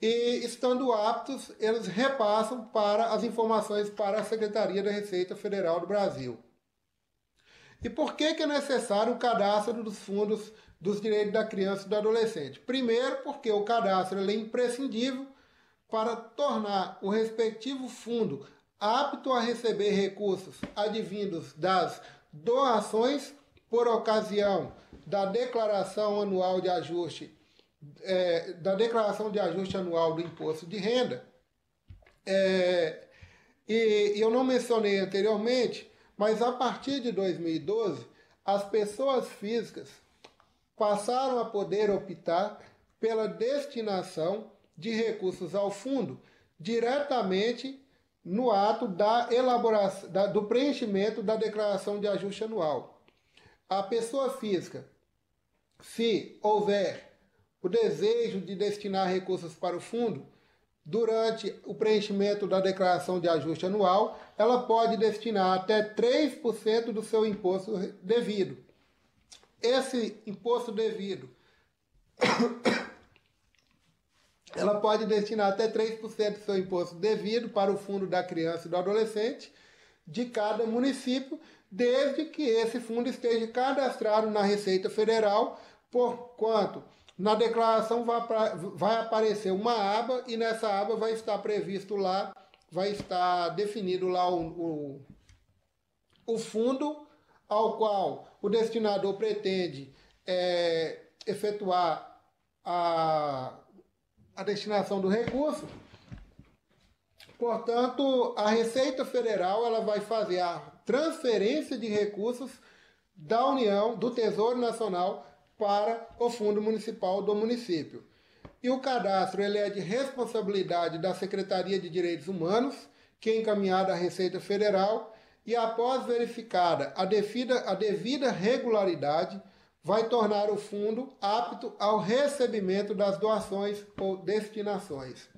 e, estando aptos, eles repassam para as informações para a Secretaria da Receita Federal do Brasil. E por que é necessário o cadastro dos fundos dos direitos da criança e do adolescente? Primeiro, porque o cadastro é imprescindível para tornar o respectivo fundo apto a receber recursos advindos das doações por ocasião da declaração anual de ajuste, anual do imposto de renda. E eu não mencionei anteriormente, mas a partir de 2012, as pessoas físicas passaram a poder optar pela destinação de recursos ao fundo diretamente no ato da elaboração, do preenchimento da declaração de ajuste anual. A pessoa física, se houver o desejo de destinar recursos para o fundo, durante o preenchimento da declaração de ajuste anual, ela pode destinar até 3% do seu imposto devido. Esse imposto devido, ela pode destinar até 3% do seu imposto devido para o fundo da criança e do adolescente de cada município, desde que esse fundo esteja cadastrado na Receita Federal, porquanto na declaração vai aparecer uma aba e nessa aba vai estar previsto lá, vai estar definido lá o fundo ao qual o destinador pretende efetuar a destinação do recurso. Portanto, a Receita Federal ela vai fazer a transferência de recursos da União, do Tesouro Nacional, para o Fundo Municipal do município. E o cadastro ele é de responsabilidade da Secretaria de Direitos Humanos, que é encaminhada à Receita Federal, e após verificada a devida regularidade, vai tornar o fundo apto ao recebimento das doações ou destinações.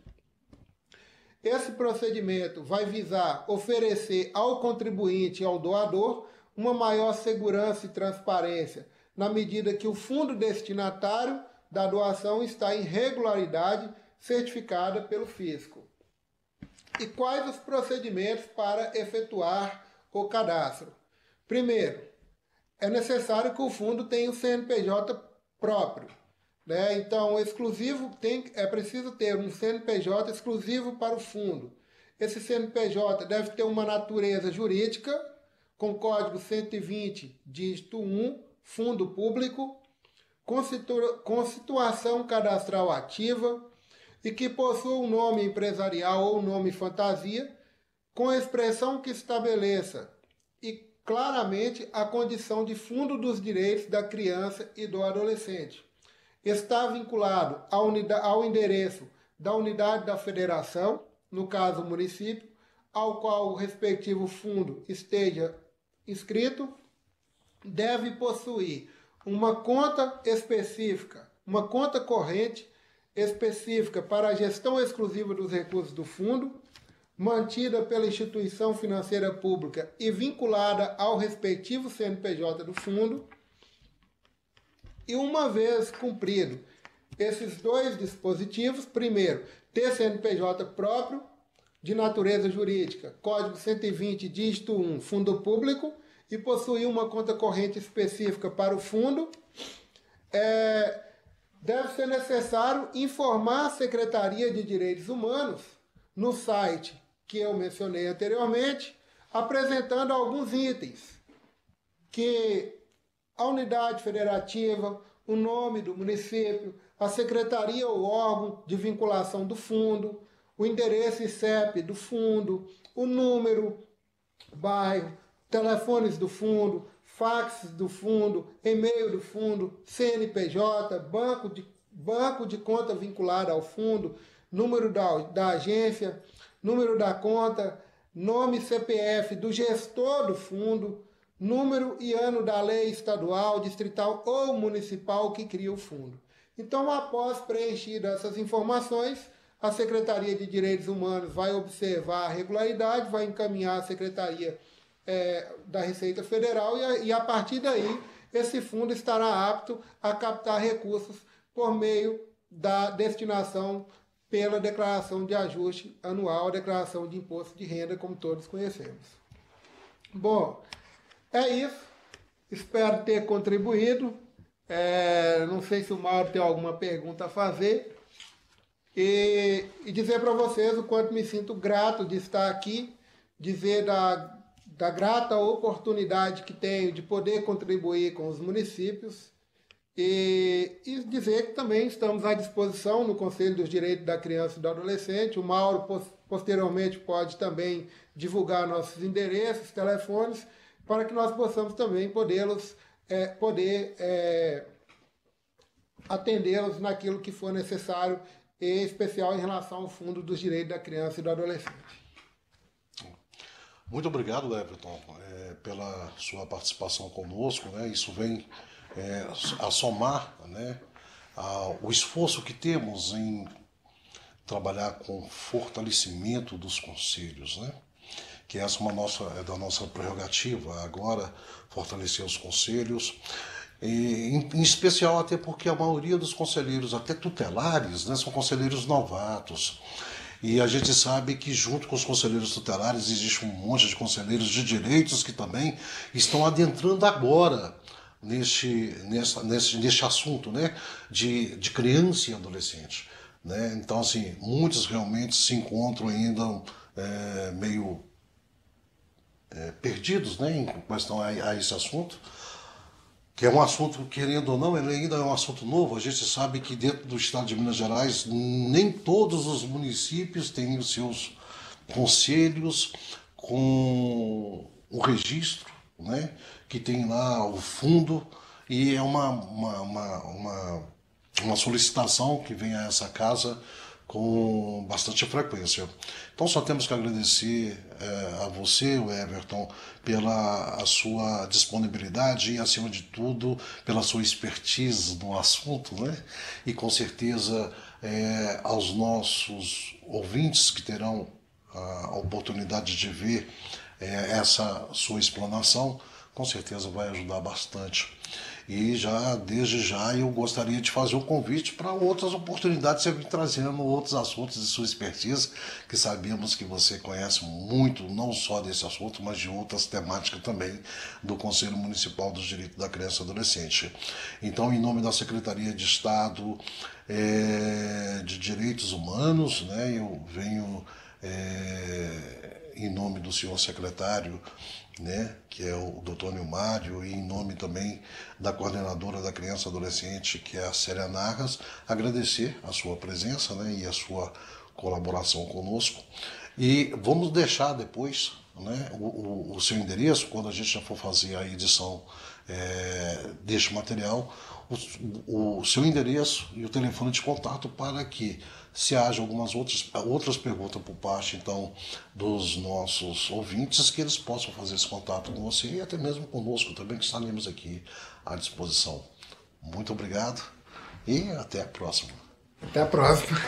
Esse procedimento vai visar oferecer ao contribuinte e ao doador uma maior segurança e transparência, na medida que o fundo destinatário da doação está em regularidade certificada pelo fisco. E quais os procedimentos para efetuar o cadastro? Primeiro, é necessário que o fundo tenha o CNPJ próprio, né? Então, é preciso ter um CNPJ exclusivo para o fundo. Esse CNPJ deve ter uma natureza jurídica, com código 120, dígito 1, fundo público, com situação cadastral ativa e que possua um nome empresarial ou um nome fantasia, com expressão que estabeleça e claramente a condição de fundo dos direitos da criança e do adolescente. Está vinculado ao endereço da unidade da federação, no caso o município, ao qual o respectivo fundo esteja inscrito, deve possuir uma conta específica, uma conta corrente específica para a gestão exclusiva dos recursos do fundo, mantida pela instituição financeira pública e vinculada ao respectivo CNPJ do fundo. E uma vez cumprido esses dois dispositivos, primeiro, ter CNPJ próprio de natureza jurídica, código 120, dígito 1, fundo público, e possuir uma conta corrente específica para o fundo, deve ser necessário informar a Secretaria de Direitos Humanos no site que eu mencionei anteriormente, apresentando alguns itens, que a unidade federativa, o nome do município, a secretaria ou órgão de vinculação do fundo, o endereço e CEP do fundo, o número, bairro, telefones do fundo, fax do fundo, e-mail do fundo, CNPJ, banco de conta vinculada ao fundo, número da agência, número da conta, nome e CPF do gestor do fundo, número e ano da lei estadual, distrital ou municipal que cria o fundo. Então, após preenchidas essas informações, a Secretaria de Direitos Humanos vai observar a regularidade, vai encaminhar à Secretaria da Receita Federal e a partir daí esse fundo estará apto a captar recursos por meio da destinação pela declaração de ajuste anual, a declaração de imposto de renda, como todos conhecemos. Bom, é isso. Espero ter contribuído. Não sei se o Mauro tem alguma pergunta a fazer. E dizer para vocês o quanto me sinto grato de estar aqui, dizer da grata oportunidade que tenho de poder contribuir com os municípios e dizer que também estamos à disposição no Conselho dos Direitos da Criança e do Adolescente. O Mauro posteriormente pode também divulgar nossos endereços, telefones, para que nós possamos também atendê-los naquilo que for necessário, em especial em relação ao Fundo dos Direitos da Criança e do Adolescente. Muito obrigado, Everton, pela sua participação conosco, né? Isso vem a somar, né, o esforço que temos em trabalhar com fortalecimento dos conselhos, né? Que essa é da nossa prerrogativa agora, fortalecer os conselhos, em especial até porque a maioria dos conselheiros, até tutelares, né, são conselheiros novatos. E a gente sabe que junto com os conselheiros tutelares existe um monte de conselheiros de direitos que também estão adentrando agora neste assunto, né, de criança e adolescente. Né? Então, assim, muitos realmente se encontram ainda meio perdidos, né, em questão a esse assunto, que é um assunto, querendo ou não, ele ainda é um assunto novo. A gente sabe que dentro do estado de Minas Gerais, nem todos os municípios têm os seus conselhos com o registro, né, que tem lá o fundo, e é uma solicitação que vem a essa casa com bastante frequência. Então só temos que agradecer a você, o Everton, pela a sua disponibilidade e, acima de tudo, pela sua expertise no assunto, né? E com certeza aos nossos ouvintes que terão a oportunidade de ver essa sua explanação, com certeza vai ajudar bastante. E desde já eu gostaria de fazer um convite para outras oportunidades, você vir trazendo outros assuntos de sua expertise, que sabemos que você conhece muito, não só desse assunto, mas de outras temáticas também do Conselho Municipal dos Direitos da Criança e Adolescente. Então, em nome da Secretaria de Estado de Direitos Humanos, né, eu venho em nome do senhor secretário, né, que é o Dr. Nilmário, e em nome também da coordenadora da criança e adolescente, que é a Célia Narras, agradecer a sua presença, né, e a sua colaboração conosco. E vamos deixar depois, né, o seu endereço, quando a gente já for fazer a edição deste material, o seu endereço e o telefone de contato, para que, se haja algumas outras perguntas por parte, então, dos nossos ouvintes, que eles possam fazer esse contato com você e até mesmo conosco também, que estaremos aqui à disposição. Muito obrigado e até a próxima. Até a próxima.